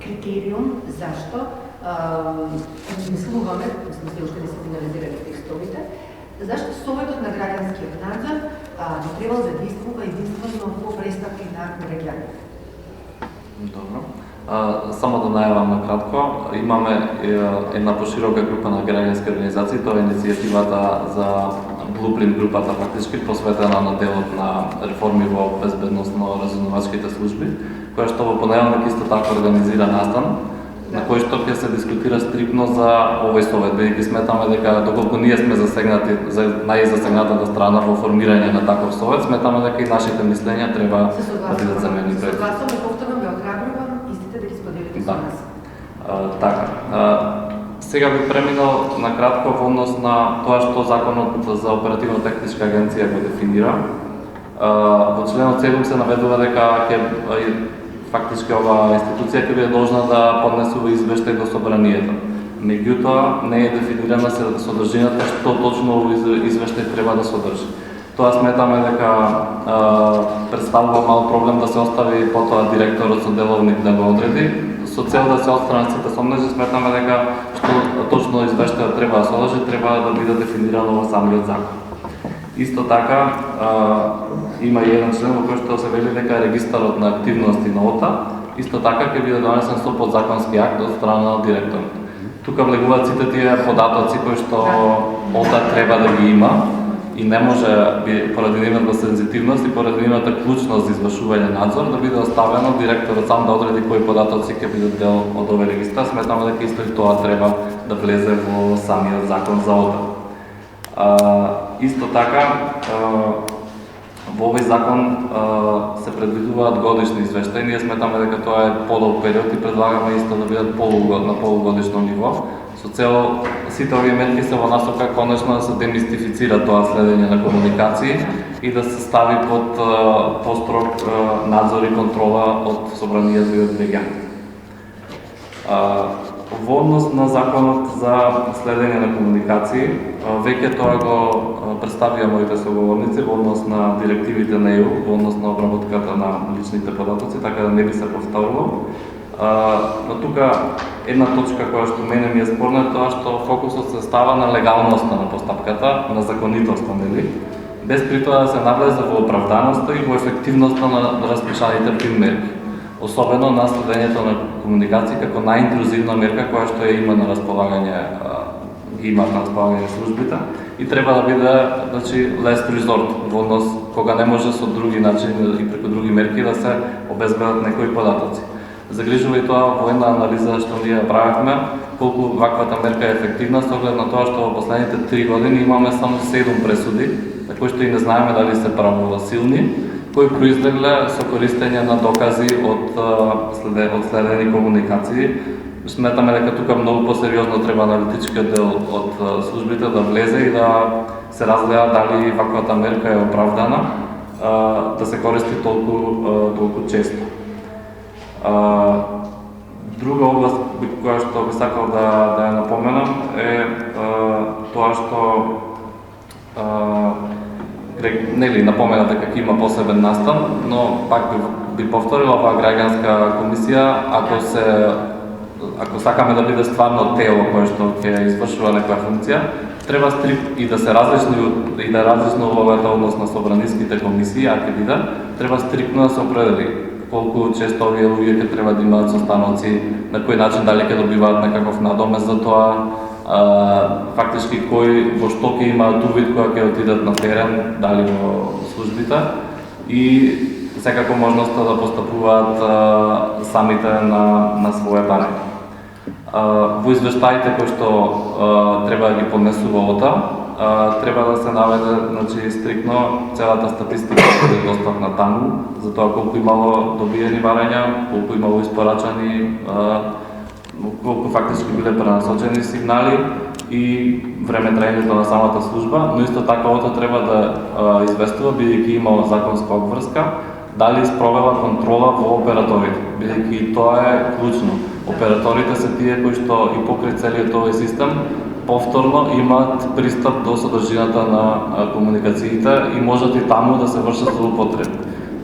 критериум зашто мислуваме, мислам, уште не се финализирали текстовите, зашто Советот на граѓанскиот надзор би требал да действува единствено по преставки на граѓаните. Добро. Само да најавам накратко, имаме една поширока група на граѓански организации, тоа е иницијативата за Blueprint групата, фактички посветена на делот на реформи во безбедносно-разузнавачките служби, која што во понеделник исто така организира настан, на кој што ќе се дискутира стрикно за овој совет, бидејќи сметаме дека доколку ние сме засегнати, најзасегнатата страна во формирање на таков совет, сметаме дека и нашите мислења треба да бидат заменени пред. Согласно, повторно ме охрабрувам истите да ги споделите со нас. Така. Сега би преминал накратко во однос на тоа што законот за оперативно-техничка агенција го дефинира. Во членот 7 се наведува дека фактички оваа институција ќе биде должна да поднесува извештај до собранието. Меѓутоа не е дефинирана содржината што точно овој извештај треба да содржи. Тоа сметаме дека представува мал проблем да се остави потоа директорот со деловник да го одреди. Со цел да се отстранат сите сомнежи, сметаме дека што точно извештајот треба да содржи, треба да биде дефинирано во самиот закон. Исто така, има и еден член во кој што се вели дека регистарот на активности на ОТА исто така ќе биде донесен со подзаконски акт од страна на директорот. Тука влегуваат сите тие податоци кои што ОТА треба да ги има и не може поради нивната сензитивност и поради нивната клучност за извршување надзор да биде оставено директорот сам да одреди кои податоци ќе бидат дел од овој регистар. Сметаме дека исто и тоа треба да влезе во самиот закон за ОТА. Исто така, во овој закон се предвидуваат годишни извештаи. Ние сметаме дека тоа е подолг период и предлагаме исто да бидат на полугодишно ниво. Со цел сите овие мерки се во насока конечно да се демистифицира тоа следење на комуникации и да се стави под построг надзор и контрола од собранието и од легјаните. Во однос на законот за следење на комуникации, веќе тоа го представија моите соговорници во однос на директивите на ЕУ, во однос на обработката на личните податоци, така да не би се повторувало. Но тука една точка која што мене ми е спорна е тоа што фокусот се става на легалноста на постапката, на законитоста, нели? Без при тоа да се навлезе во оправданоста и во ефективноста на распишаните мерки. Особено на следењето на комуникации како најинтрузивна мерка која што ја има на располагање, имаат на располагање службите и треба да биде, значи, last resort во однос кога не може со други начини и преку други мерки да се обезбедат некои податоци. Загрижува и тоа во една анализа што ние правевме, колку ваквата мерка е ефективна со оглед на тоа што во последните 3 години имаме само 7 пресуди, на кои што и не знаеме дали се правосилни, кои произлегле со користење на докази од следени комуникации. Сметаме дека тука многу посериозно треба аналитичкиот дел од службите да влезе и да се разгледа дали ваквата мерка е оправдана да се користи толку често. Друга област која што би сакал да ја напоменам е тоа што нели напомена дека ќе има посебен настан, но пак би повторила оваа граѓанска комисија, ако сакаме да биде стварно тело кое што ќе извршува некоја функција, треба и да се различно улогата однос на собраниските комисии, а ќе биде, треба стриктно да се определи колку често овие луѓе ќе треба да имаат состаноци, на кој начин дали ќе добиваат некаков надомест за тоа, фактички во што ќе имаат увид кога ќе отидат на терен, дали во службите и секако можноста да постапуваат самите на своје баре. Во извештаите кои што треба да ги поднесува ОТА, треба да се наведе, значи, стрикно целата статистика да е достапна таму, за тоа колку имало добиени барања, колку имало испорачани колку фактички биле пренасочени сигнали и време траењето на самата служба, но исто така ОТА треба да известува, бидејќи има законска обврска, дали спровела контрола во операторите, бидејќи тоа е клучно. Операторите се тие кои што и покрај целиот овој систем повторно имаат пристап до содржината на комуникациите и можат и таму да се вршат злоупотреби.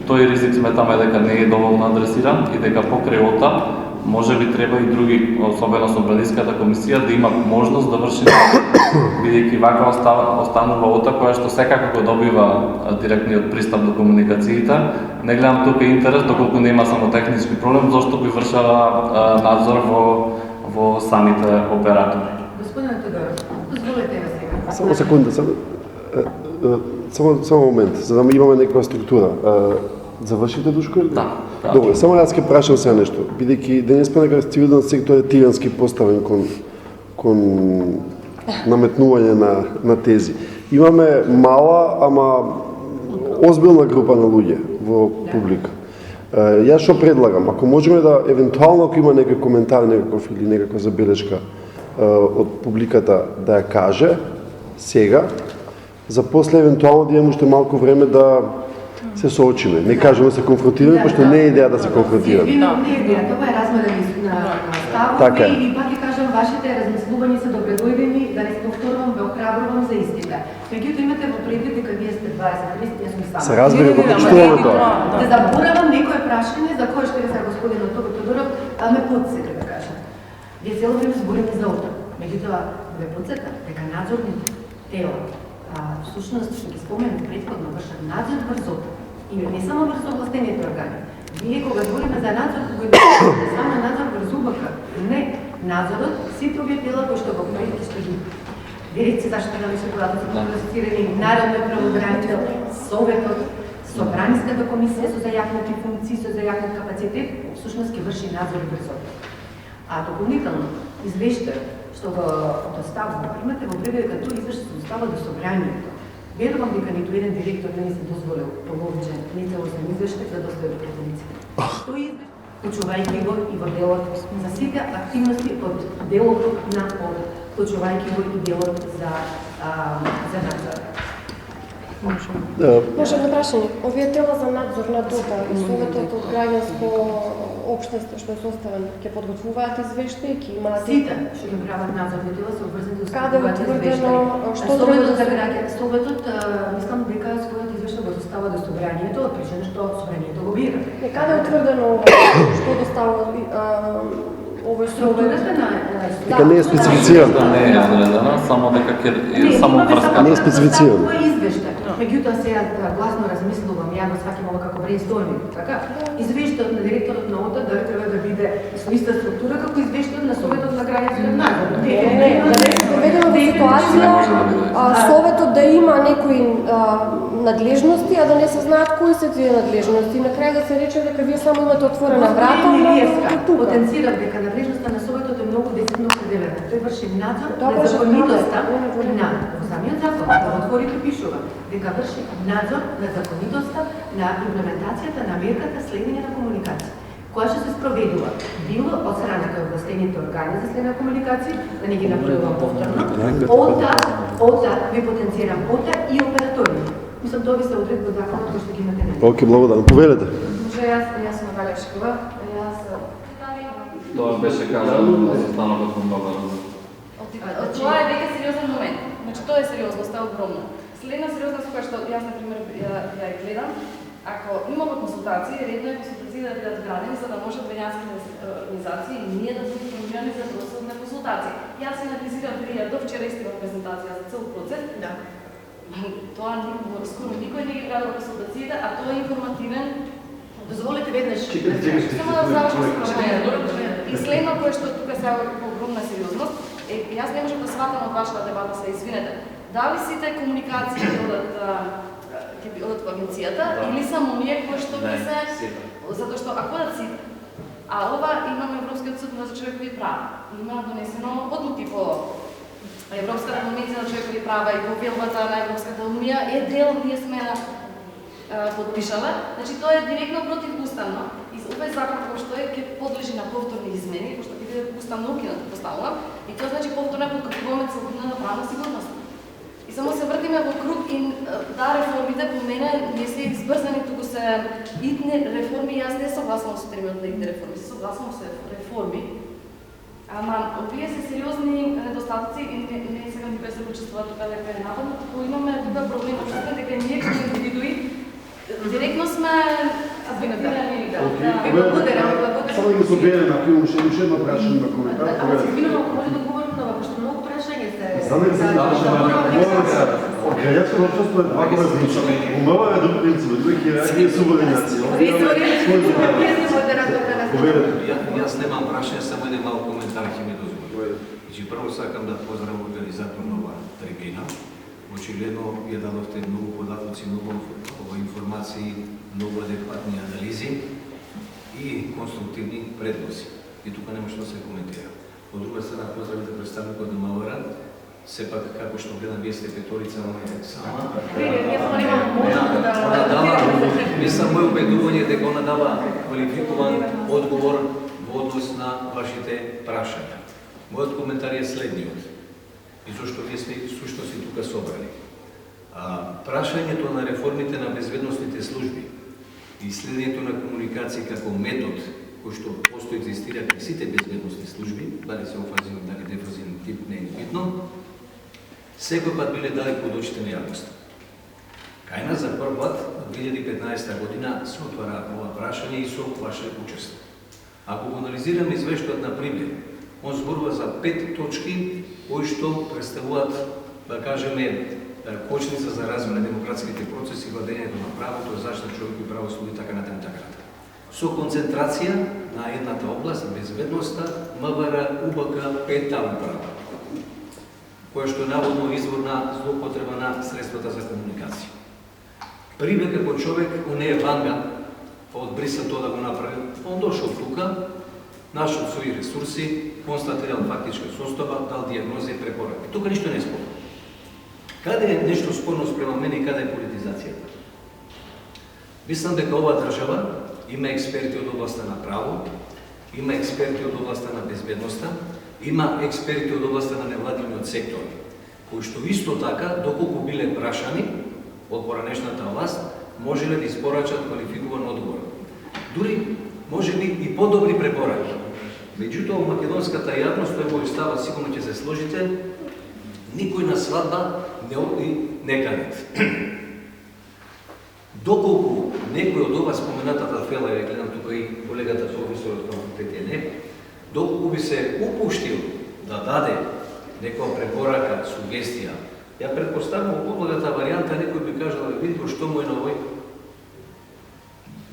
Тој ризик сметаме дека не е доволно адресиран и дека покрај ОТА може би треба и други, особено Собраниската комисија, да има можност да врши бидејќи вака останува ОТА која што секако го добива директниот пристап до комуникациите. Не гледам тука интерес, доколку не има само технички проблем, зашто би вршала надзор во самите оператори. Господин Тодоров, дозволете ме сега. Само секунда, само момент, за да имаме некаква структура. Завршите, Душко? Да. Добре, само јас ќе прашам сега нешто. Бидејќи денеспа дека цивилниот сектор е тирански поставен кон наметнување на тези. Имаме мала, ама озбилна група на луѓе во публика. Јас што предлагам, ако можеме да, евентуално ако има некој коментар, некаков или некаква забелешка од публиката да ја каже сега, за после евентуално да имаме уште малку време да се соочиме. Не кажем да се конфронтираме, пошто не е идеја да се конфронтираме. Не е идеја, тоа е размерен на ставови Така е. и пак ќе кажам, вашите размислувања се добредојдени, да не повторувам, ве охрабрувам за истина. Меѓутоа имате во предвид дека вие сте 20-30, јас сум сама. Се разбира, го почитуваме тоа. Да заборавам некое прашање за кое што сега господинот Тодоров, ме подсета да кажам. Вие цело време збориме за ОТА. Меѓутоа, ве подсета дека надзорните тела, всушност што ги споменав претходно, вршат надзор врз ОТА. И не само врз овластените органи. Вие кога збориме за надзор, кога збориме само надзор врз УБК, не, надзорот сите овие тела кои што го правите што ги Дирекција заштита на лични податоци, класифицирани, Народниот правобранител, Советот, Собраниската комисија со зајакнати функции, со зајакнат капацитет, всушност ќе врши надзор врз ОТА. А дополнително, извештај што го доставува, имате во предвид дека тој извештај се доставува до собранието. Верувам дека ниту еден директор не се дозволил половичен, нецелосен извештај да достави до претениците. Тој извештај, вклучувајќи го и во делот за сите активности од делокруг на ОТА, вклучувајќи го и делот за надзор. Може да прашање, овие тела за надзор на ОТА и Советот од граѓанско општество што е составен, ќе подготвуваат извештаи, ќе имаат Сите што ги прават надзорни тела се обврзани да Каде е утврдено што треба Советот да за се граѓани, Советот мислам дека својот извештај го достава до собранието, од причина што собранието го бира. Каде е утврдено што достава овој Совет? Структурата на Дека не е специфицирано. Не е одредено, само дека само врска. Не е специфицирано. Тоа е извештај. Меѓутоа сега гласно размислувам, ја го сваќам ова како брейнсторминг, така? Извештајот на директорот на ОТА дали треба да биде со иста структура како извештајот на Советот на граѓанскиот надзор. Не, да се доведеме во ситуација Советот да има некои надлежности, а да не се знаат кои се тие надлежности. На крај да се рече дека вие само имате отворена врата, тука. Потенцирам дека надлежноста на Советот е многу десетно определена. Тој врши надзор Добро, на законитоста што на во самиот закон. Во отворите пишува дека врши надзор на законитоста на имплементацијата на мерката следење на комуникација, која ќе се спроведува било од страна кај овластените органи за следење на комуникација, да не ги направувам повторно, ОТА, ви потенцирам ОТА и оператори. Мислам, тоа ви се одредба законот кој што ги имате на. Окей, благодарам. Повелете. Може јас сум Галя Шкова, јас Тоа беше кажано на состанокот во многу. Тоа е веќе сериозен момент. Значи тоа е сериозноста огромна. Следна сериозност која што јас на пример ја гледам, ако имаме консултации, редно е консултации да бидат градени за да можат граѓанските организации и ние да бидеме информирани за процесот на консултации. Јас се анализирам до вчера истина презентација за цел процес. Да. Тоа скоро никој не ги гледа консултациите, а тоа е информативен. Дозволете веднаш. Само да завршам и следно кое што тука се огромна сериозност, јас не можам да сватам од вашата дебата, се извинете. Дали сите комуникации ќе одат во агенцијата или само ние кои што ќе се затоа што ако да сите. А ова имаме Европскиот суд за човекови права. Има донесено одлуки по Европската конвенција за човекови права и по велбата на Европската унија е дел ние сме подпишале. Значи тоа е директно противуставно и овој закон кој што ќе подлежи на повторни измени, кој што ќе биде уставно укинат поставено, и тоа значи повторно подкопуваме целокупната правна сигурност. И само се вртиме во круг и да, реформите по мене не се избрзани, туку се итни реформи, јас не согласувам со терминот на итни реформи, се согласувам со реформи. Ама, овие се сериозни недостатоци и не сега никој се почувствува тука дека е нападно, туку имаме тука проблем општествен дека ние како индивидуи директно сме афектирани. Само да се обеде на филм, ще едно прашање на коментар. Ама Силвина, ако може да отговорим на въпрос, што многу прашање се... Знаме да се граѓанското општество е два различни. Умела е друг принцип, друг хиерархија и субординација. Јас немам прашање, само еден мал коментар ќе ми дозволи. Значи, прво сакам да поздравам организатор на оваа трибина. Очигледно ја дадовте многу податоци, многу информации, многу адекватни анализи и конструктивни предлози. И тука нема што се коментира. Од друга страна, поздравите представникот на МВР, сепак како што гледам, вие сте петорица, но не сама. Мислам, мој убедување дека она дава квалификуван одговор во однос на вашите прашања. Мојот коментар е следниот. И зашто вие сме сушност и тука собрани. Прашањето на реформите на безбедносните служби и следењето на комуникација како метод кој што постои екзистира кај сите безбедносни служби, дали се офанзивен, дали дефанзивен тип, не е битно, секој пат биле далеку од очите на јавноста. Кај нас за прв пат, од 2015 година, се отвара ова прашање и со ваше учество. Ако го анализираме извештајот на пример, он зборува за 5 точки кои што представуваат, да кажеме, кочница за развој на демократските процеси, владењето на правото, заштита човекови права, слободи, така натаму, така натаму. Со концентрација на едната област, безбедноста, МВР, УБК, пета управа, која што е наводно извор на злоупотреба на средствата за комуникација. Приве како човек, он не е ванган, па од Брисел тоа да го направи, он дошол тука, нашол своји ресурси, констатирал фактичка состојба, дал диагнози и препораки. Тука ништо не е спорно. Каде е нешто спорно спрема мене и каде е политизацијата? Мислам дека оваа држава има експерти од областта на право, има експерти од областта на безбедноста, има експерти од областта на невладиниот сектор, кои што исто така, доколку биле прашани од поранешната власт, можеле да испорачат квалификуван одговор. Дури, може би, и подобри препораки. Меѓутоа, македонската јавност, тој мој става, сигурно ќе се сложите, никој на свадба не оди некадет. Доколку некој од ова споменатата фела, ја гледам тука и колегата професорот на факултет не, доколку би се упуштил да даде некоја препорака, сугестија, ја предпоставам во подлагата варијанта, некој би кажал, видите што му е на овој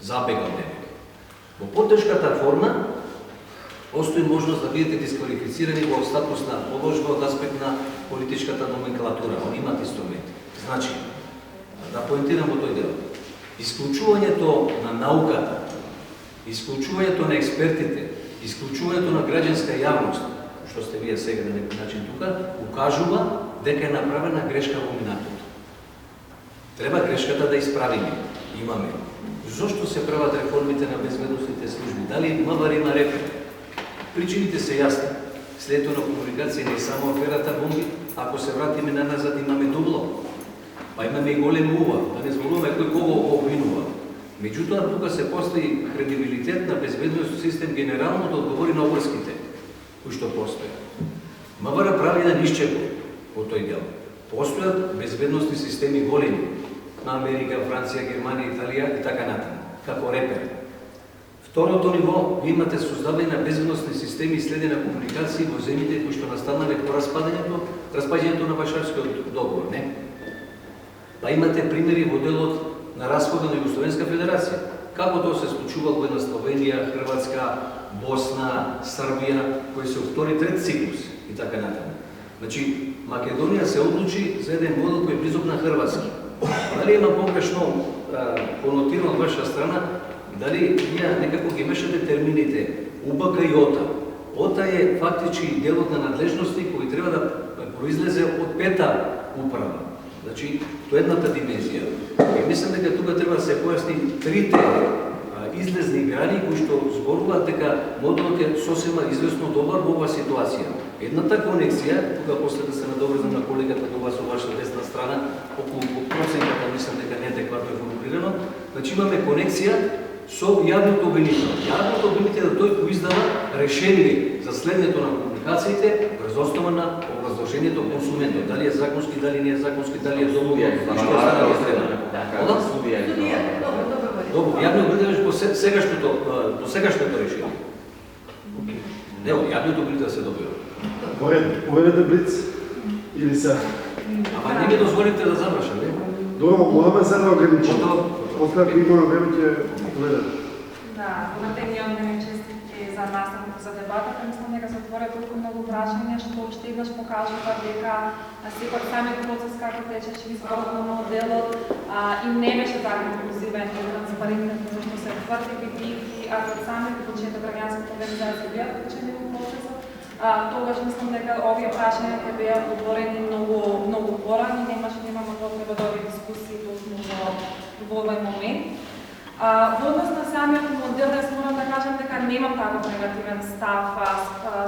забегал некој. Во потешката форма, постои можност да бидете дисквалифицирани во статус на положба од аспект на политичката номенклатура. Они имат инструменти. Значи, да поентирам во тој дел. Исклучувањето на науката, исклучувањето на експертите, исклучувањето на граѓанска јавност, што сте вие сега на некој начин тука, укажува дека е направена грешка во минатото. Треба грешката да исправиме. Имаме. Зошто се прават реформите на безбедносните служби? Дали МВР има репер? Причините се јасни. Следето на комуникација не е само аферата бомби, ако се вратиме назад имаме дубло. Па имаме и голем ува, да не зборуваме кој кого обвинува. Меѓутоа, тука се постои кредибилитет на безбедносен систем генерално да одговори на обврските кои што постојат. МВР прави да нишчеко во тој дел. Постојат безбедносни системи големи на Америка, Франција, Германија, Италија и така натаму, како репер. Второто ниво, ви имате создавање на безбедносни системи и следење на комуникации во земјите кои што настанале по распаѓањето на Варшавскиот договор, не? Па имате примери во делот на распадот на Југословенска федерација. Како тоа се случувало во Словенија, Хрватска, Босна, Србија, кои се втори трет циклус и така натаму. Значи, Македонија се одлучи за еден модел кој е близок на хрватски. Дали има погрешно конотирано од ваша страна, дали вие некако ги мешате термините УБК и ОТА. ОТА е фактички делот на надлежности кои треба да произлезе од пета управа. Значи, тоа е едната димензија. И мислам дека тука треба да се појасни трите излезни грани кои што зборуваат дека моделот е сосема известно добар во оваа ситуација. Едната конексија, кога после да се надоврзам на колегата до вас во вашата десна страна, околу процентата мислам дека не е адекватно е формулирано, значи имаме конексија со јавното обвинител. Јавното обвинител тој кој издава решение за следното на комуникациите врз основа на образложението од консументот. Дали е законски, дали не е законски, дали е добро, што стана во среда. Добро, јавниот обвинител по сегашното решение. Ево, јавниот обвинител се добива. Поведете блиц или се? Ама не ми дозволите да завршам, не? Добро, мораме се да ограничим. После ако има време ќе поведете. Да, поведениот не честитки за наставник за дебатата, мислам дека се отворија толку многу прашања што уште еднаш покажува дека сепак самиот процес како течеше изборот на моделот и не беше така инклузивен и транспарентен како што се тврди, бидејќи ако од самите почеток граѓанските организации беа вклучени во процесот, тогаш мислам дека овие прашања ќе беа отворени многу порано и немаме потреба да овие дискусии точно во овој момент. Во однос на самиот модел, јас морам да кажам дека немам таков негативен став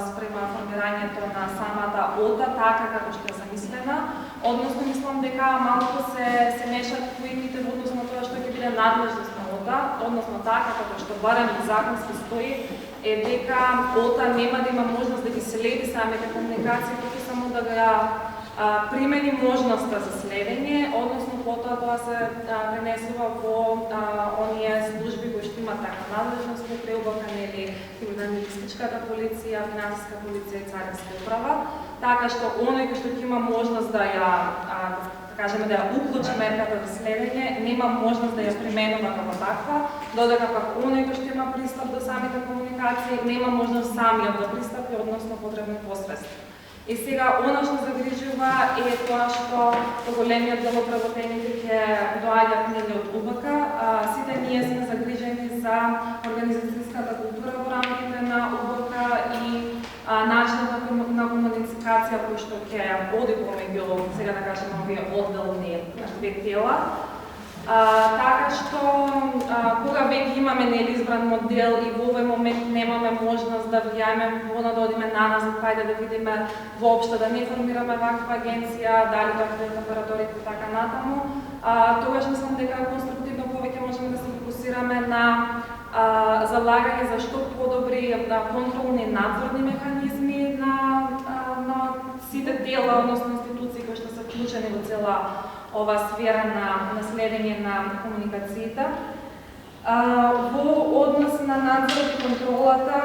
спрема формирањето на самата ОТА, така како што е замислена. Односно, мислам дека малку се мешат поимите во однос на тоа што ќе биде надлежност на ОТА, односно така како што барем законски стои, е дека ОТА нема да има можност да ги следи самите комуникации, туку само да ga примени можноста за следење, односно потоа тоа се пренесува во оние служби кои што имаат таква надлежност, во преубавка нели криминалистичката полиција, финансиска полиција и царинска управа, така што оној кој што ќе има можност да ја кажеме да ја уклучи мерката за следење, нема можност да ја применува како таква, додека пак оној кој што има пристап до самите комуникации, нема можност самиот да пристапи, односно потребно посредство. И сега, она што загрижува е тоа што поголемиот дел од работените ќе доаѓаат нели од УБК. Сите ние сме загрижени за организацијската култура во рамките на УБК и начинот на комуникација кој што ќе оди помеѓу, сега да кажеме, овие одделни две тела. Така што, кога веќе имаме нели избран модел и во овој момент немаме можност да влијаеме да одиме наназад, пајде да видиме воопшто да не формираме ваква агенција, дали тоа ќе бидат операторите така натаму, тогаш мислам дека конструктивно повеќе можеме да се фокусираме на залагање за што подобри контролни надзорни механизми на сите тела, односно институции кои што се вклучени во цела ова сфера на следење на комуникациите. Во однос на надзорот и контролата,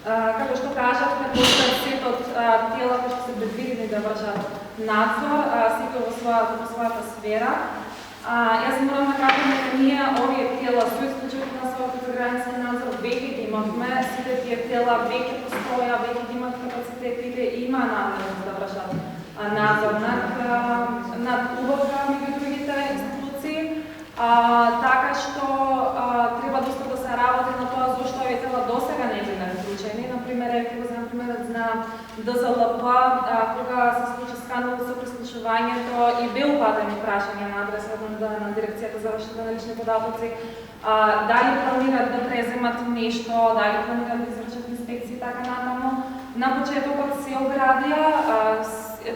како што кажавме, постојат сет од тела кои што се предвидени да вршат надзор, сите во својата сфера. Јас морам да кажам дека ние овие тела со исклучување на својот границен надзор веќе ги имавме, сите тие тела веќе постоја, веќе ги имаат капацитетите и има надлежност да вршат надзор над УБК меѓу другите институции, така што треба доста да се работи на тоа зошто овие тела досега не биле вклучени. Например, ако земам примерот на ДЗЛП, кога се случи скандал со прислушувањето и бил упатени прашања на адреса на Дирекцијата за заштита на лични податоци, дали планират да преземат нешто, дали планират да извршат инспекции и така натаму. На почетокот се оградија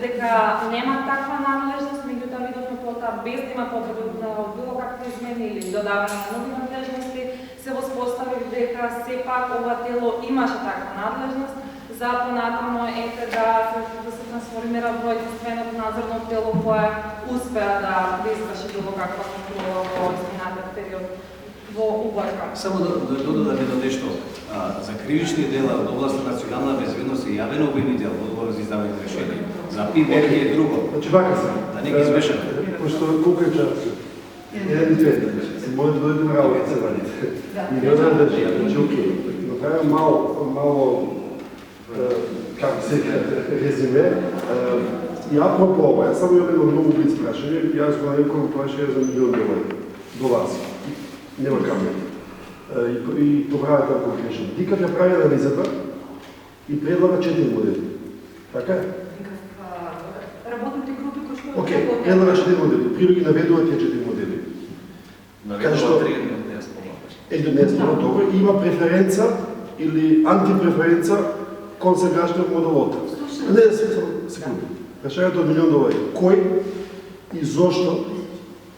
дека нема таква надлежност, меѓутоа видовме потоа без да има потреба на било какви измени или додавање на нови надлежности, се воспостави дека сепак ова тело имаше таква надлежност, за понатаму да се трансформира во единственото надзорно тело кое успеа да изврши било каква контрола во изминатиот период во УБК. Само да додадам едно нешто. За кривични дела од област на национална безбедност е јавен обвинител во одговор за издавање решение. За ПИБР е друго. Значи вака се. Да не ги измешаме. Пошто колку е час? Еден и две. Може да дојде на работа се вади. И не да држи. Значи окей. Направам мало како се резюме. И апропо ова, јас само имам едно многу блиц прашање. Јас го најколку прашање за $1.000.000 до вас. Нема камера. И поправата ако грешам. Дикав ја прави анализата и предлага 4 модели. Така е? Работните групи кои што Океј, предлага 4 модели. Прироги наведува тие 4 модели. Наведува 3, единствено добро и има преференца или антипреференца кон сегашниот модел ОТА. Не, секунда. Прашањето од милион долари. Кој и зошто,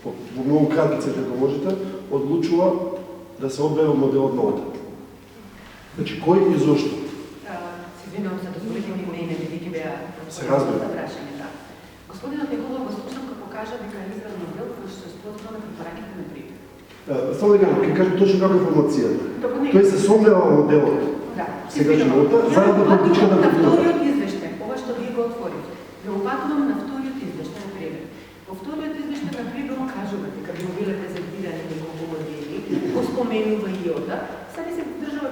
во многу кратки цифри ако можете, одлучува да се одбере моделот на ОТА? Значи, кој и зошто? Се извинувам за дозволите ми име, бидејќи беа Се разбира. прашање, да. Господинот Николов го слушам како кажа дека е избран модел кој што се споделува на препораките на ПРИП. Само да кажам, ќе кажам точно како информацијата. Тој се сомнева моделот. Да. Сега живота, Ја заради политичката на култура. вториот извештај, ова што вие го отворите. Ве упатувам на вториот извештај на ПРИБ. Во вториот извештај на ПРИБ кажува дека би биле презентирани неколку модели, го споменува и ОТА. Сега се држава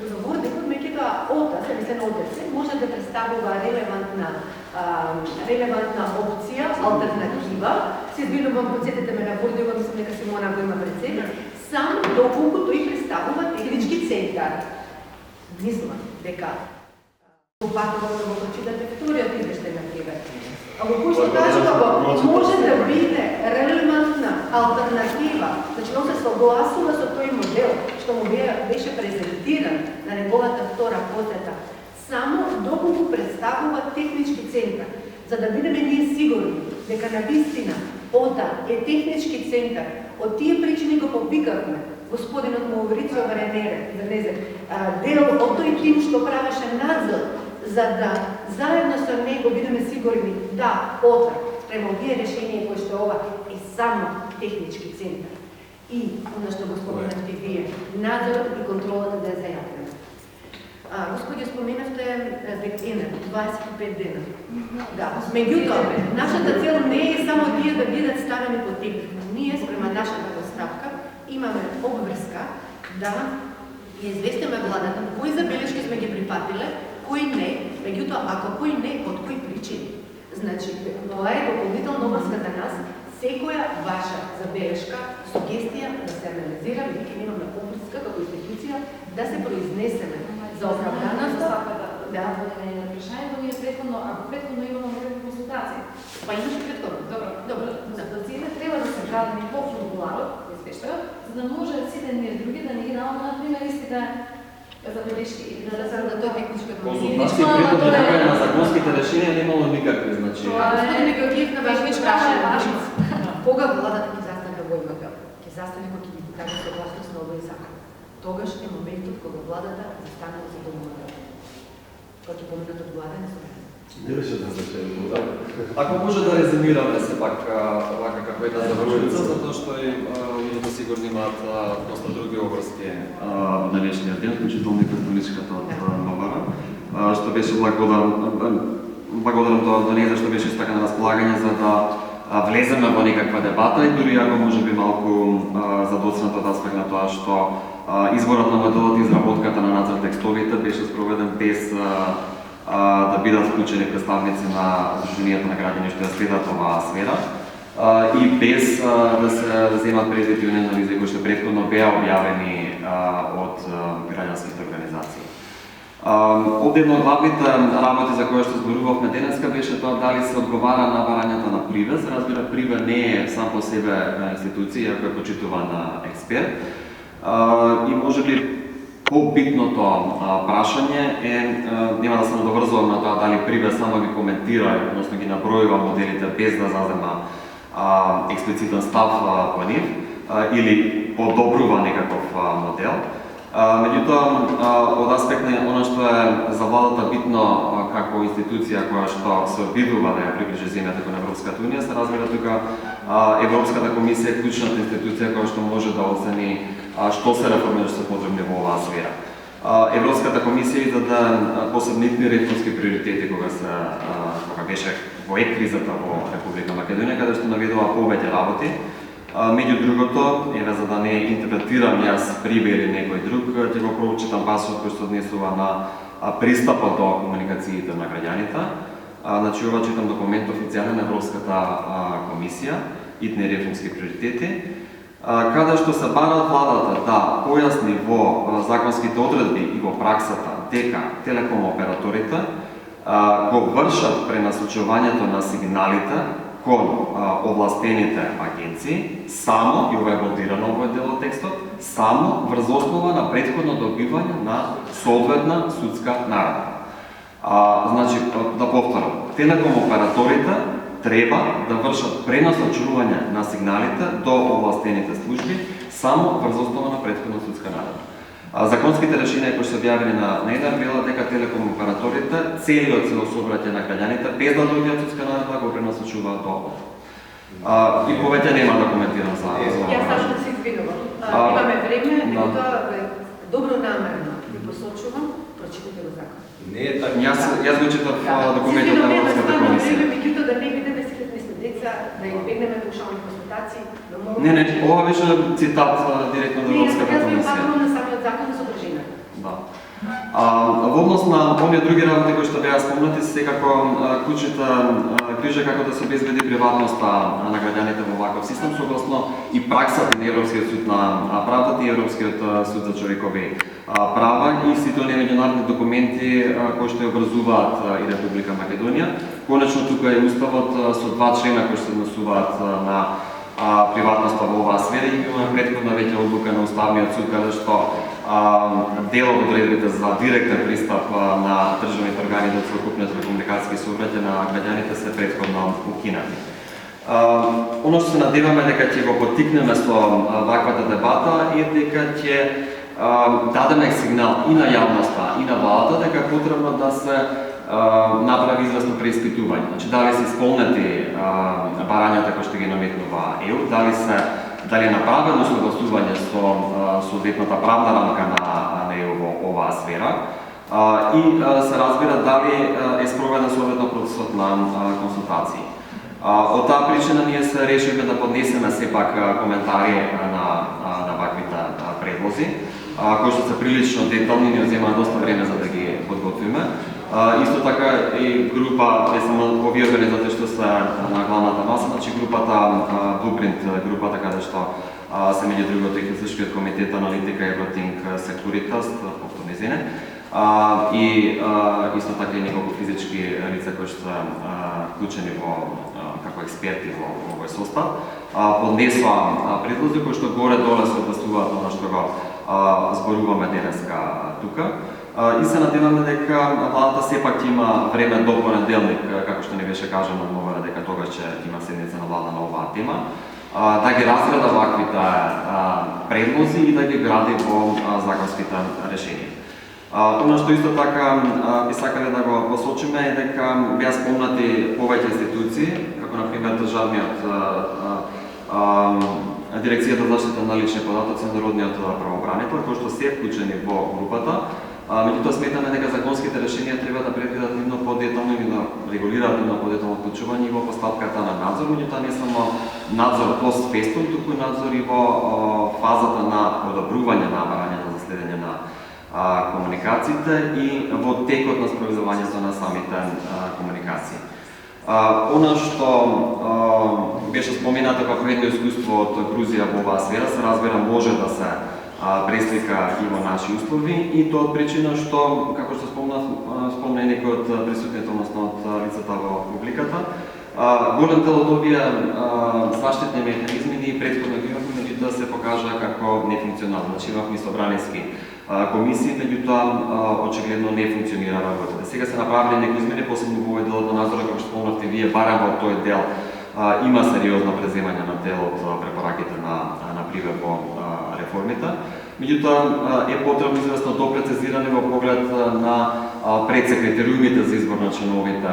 за вордекот, меѓутоа ОТА, се мисле на ОТЦ, може да представува релевантна опција, алтернатива. Се извинувам, подсетете ме на вордекот, мислам дека Симона го има пред себе, само доколку тој представува технички центар. Мислам дека опатувам да го прочитате вториот извештај на ПРИБ. А во кој што кажува, може да биде релевантна алтернатива, значи он се согласува со тој модел што му беше презентиран на неговата втора посета, само доколку представува технички центар, за да бидеме ние сигурни дека навистина ОТА е технички центар. Од тие причини го повикавме господинот Маурицио Венезе, дел од тој тим што правеше надзор, за да заедно со него бидеме сигурни да ОТА према овие решение кој што ова е само технички центар. И оно што го споменавте вие, надзорот и контролата да е зајавена. Господи, споменавте дека 25 дена. Да, меѓутоа, нашата цел не е само тие да бидат ставени под тип. Ние, спрема нашата поставка, имаме обврска да ја известиме владата кои забелешки сме ги прифатиле, кои не, меѓутоа, ако кои не, од кои причини. Значи, тоа е дополнителна обврска за нас, секоја ваша забелешка, сугестија да се анализира, веќе имаме обврска како институција да се произнесеме за оправданоста. Да, водење на прашањето ние претходно, ако претходно имamo некакви консултации. Па имаше претходно. Добро. Консултациите треба да се дадени по формуларот, извештајот, за да може сите ние други да не ги даваме на пример истите забелешки или да се да тоа техничко Консултации пред одобрување на законските решенија немало никакви, значи. Господине Георгиев, на вашето прашање, кога владата ќе застане овој модел? Ќе застане кога ќе даде согласност на овој закон. Тогаш е моментот кога владата застане за тој модел. Кога ќе поминат од влада на собрание. Не беше да значение. Ако може да резимираме се пак вака како една завршница, затоа што и луѓето сигурно имаат доста други обврски на днешниот ден, вклучително и католичката од МВР, што беше благодарам до неја што беше така на располагање за да влеземе во некаква дебата и дури ако може би малку задоцнат од аспект на тоа што изборот на моделот и изработката на надзор текстовите беше спроведен без да бидат вклучени представници на Сдруженијата на граѓани што ја следат оваа сфера и без да се земат предвид и оние анализи кои што претходно беа објавени од граѓанските организации. Овде една од главните работи за која што зборувавме денеска беше тоа дали се одговара на барањата на Приве. Се разбира, Приве не е сам по себе институција, иако е почитуван експерт. И може би побитното прашање е, нема да се надоврзувам на тоа дали Приве само ги коментира, односно ги набројува моделите без да зазема експлицитен став по нив, или подобрува некаков модел. Меѓутоа, од аспект на она што е за владата битно како институција која што се обидува да ја приближи земјата кон Европската унија, се разбира тука Европската комисија е клучната институција која што може да оцени што се реформи што се потребни во оваа сфера. Европската комисија издаде посебните реформски приоритети кога беше во кризата во Република Македонија, каде што наведува повеќе работи. Меѓу другото, еве за да не интерпретирам јас Приве или некој друг, ќе го прочитам пасот кој што однесува на пристапот до комуникациите на граѓаните. Значи, ова читам документ официјален на Европската комисија, итни реформски приоритети, каде што се бара владата да појасни во законските одредби и во праксата дека телеком операторите го вршат пренасочувањето на сигналите кон овластените агенции, само, и ова е блокирано овој дел од текстот, само врз основа на претходно добивање на соодветна судска наредба. Значи, да повторам, телеком операторите треба да вршат пренасочување на сигналите до овластените служби само врз основа на претходна судска наредба. Законските решенија кои се објавени на ЕНАР велат дека телеком операторите целиот се сообраќај на граѓаните без да дојдат судска наредба го пренасочуваат до овој. И повеќе нема да коментирам за Јас сашто се извинувам. Имаме време, меѓутоа добро намерно ви посочувам, прочитате го закон. Не е така. Јас го читав документот на Европската комисија. Меѓутоа да не бидеме секогаш не сме деца, да избегнеме паушални констатации. Не, ова беше цитат директно од Европската комисија. На самиот закон за содржината. Да. Во однос на оние други работи кои што беа спомнати, секако клучната грижа како да се обезбеди приватноста на граѓаните во ваков систем, согласно и праксата на Европскиот суд на правдата и Европскиот суд за човекови права и сите оние меѓународни документи кои што ја образуваат и Република Македонија. Конечно тука е уставот со два члена кои се однесуваат на приватноста во оваа сфера и имаме претходна веќе одлука на Уставниот суд каде што дел од одредбите за директен пристап на државните органи до целокупниот комуникацијски сообраќај на граѓаните се претходно укинати. Оно што се надеваме дека ќе го поттикнеме со ваквата дебата е дека ќе дадеме сигнал и на јавноста и на владата дека е потребно да се направи известно преиспитување. Значи, дали се исполнети барањата кои што ги наметнува ЕУ, дали е направено согласување со соодветната правна рамка на ЕУ во оваа сфера и се разбира дали е спроведен соодветно процесот на консултации. Од таа причина ние се решивме да поднесеме сепак коментари на ваквите предлози, кои што се прилично детални, ни земаа доста време за да ги подготвиме. Исто така и група, не само овие организации што се на главната маса, значи групата Blueprint, групата каде што се меѓу друго техничкиот комитет аналитика Евротинг Секуриtas, повторно извине, и исто така и неколку физички лица кои што се вклучени како експерти во овој состав, поднесоа предлози кои што горе-доле се однесуваат на што го зборуваме денеска тука. И се надеваме дека владата сепак има време до понеделник, како што ни беше кажано ново, дека тогаш ќе има седница на влада на оваа тема, да ги разгледа ваквите предлози и да ги гради во законските решенија. Оно што исто така би сакале да го посочиме е дека беа спомнати повеќе институции, како например државниот Дирекцијата за заштита на лични податоци, Народниот правобранител, кои што се вклучени во групата. Меѓутоа сметаме дека законските решенија треба да предвидат нивно подетално и да регулираат нивно подетално вклучување и во постапката на надзор, меѓутоа не само надзор постфестум, туку надзор и во фазата на одобрување на барањата за следење на комуникациите и во текот на спроведувањето на самите комуникации. Она што беше споменато како едно искуство од Грузија во оваа сфера, се разбира може да се преслика и во наши услови и тоа од причина што, како што спомна и некој од присутните, односно од лицата во публиката, голем дел од овие заштитни механизми ние претходно ги имавме, меѓутоа се покажа како нефункционални. Значи имавме собраниски комисии, меѓутоа очигледно не функционира работата. Сега се направили некои измени, посебно во овој дел од надзора, како што спомнавте вие, барем во тој дел има сериозно преземање на дел од препораките на Приве во реформите. Меѓутоа е потребно известно допрецизирање во поглед на предсекретариумите за избор на членовите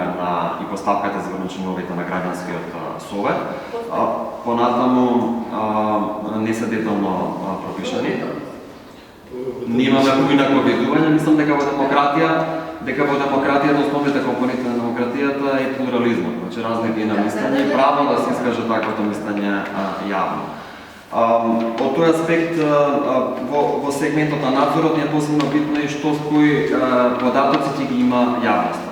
и постапката за избор на членовите на граѓанскиот совет. Понатаму не се детално пропишани. Немаме поинако видување, мислам дека во демократија на основните компоненти на демократијата е плурализмот, значи разлики на мислење и право да се искаже таквото мислење јавно. Од тој аспект во сегментот на надзорот е посебно битно и што кои податоци ќе ги има јавноста.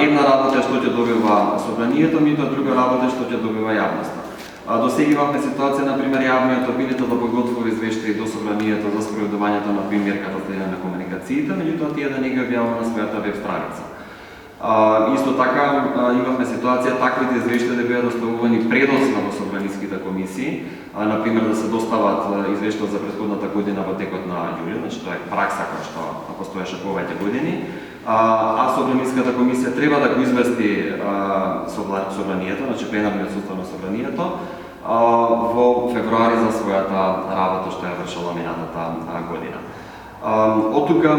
Една работа е што ќе добива собранието, меѓутоа друга работа е што ќе добива јавноста. До сега имавме ситуација, например, јавниот обидител да подготвува извештаи до собранието за спроведувањето на примерката следење на комуникациите, меѓутоа тие да не ги објавува на својата веб страница. Исто така имавме ситуација таквите извештаи да бидат доставувани предоцна во собраниските комисии, например да се достават извештаи за претходната година во текот на јули, значи тоа е пракса која што постоеше повеќе години, а собраниската комисија треба да го извести собранието, значи пленарниот состав на собранието, во февруари за својата работа што ја вршила минатата година. Од тука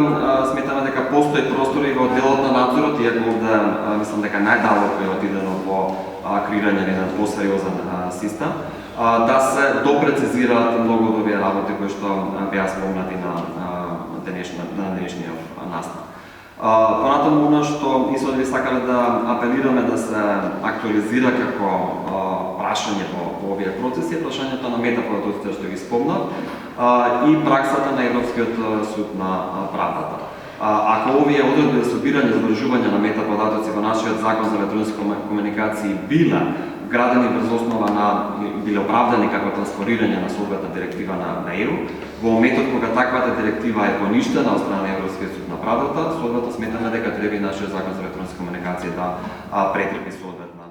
сметаме дека постои простор и во делот на надзорот, иако овде мислам дека најдалеко е отидено во креирање на еден посериозен систем, да се допрецизираат многу од овие работи кои што беа спомнати на денешниот настан. Понатаму, она што исто би сакале да апелираме да се актуализира како прашање во овие процеси, е прашањето на метаподатоците што ги спомнав и праксата на Европскиот суд на правдата. Ако овие одредби за собирање и задржување на метаподатоци во нашиот закон за електронски комуникации биле градени врз основа на биле оправдани како транспонирање на соодветна директива на ЕУ, во моментот кога таквата директива е поништена од страна на Европскиот суд на правдата, соодветно сметаме дека треба и нашиот закон за електронски комуникации да претрпи соодветна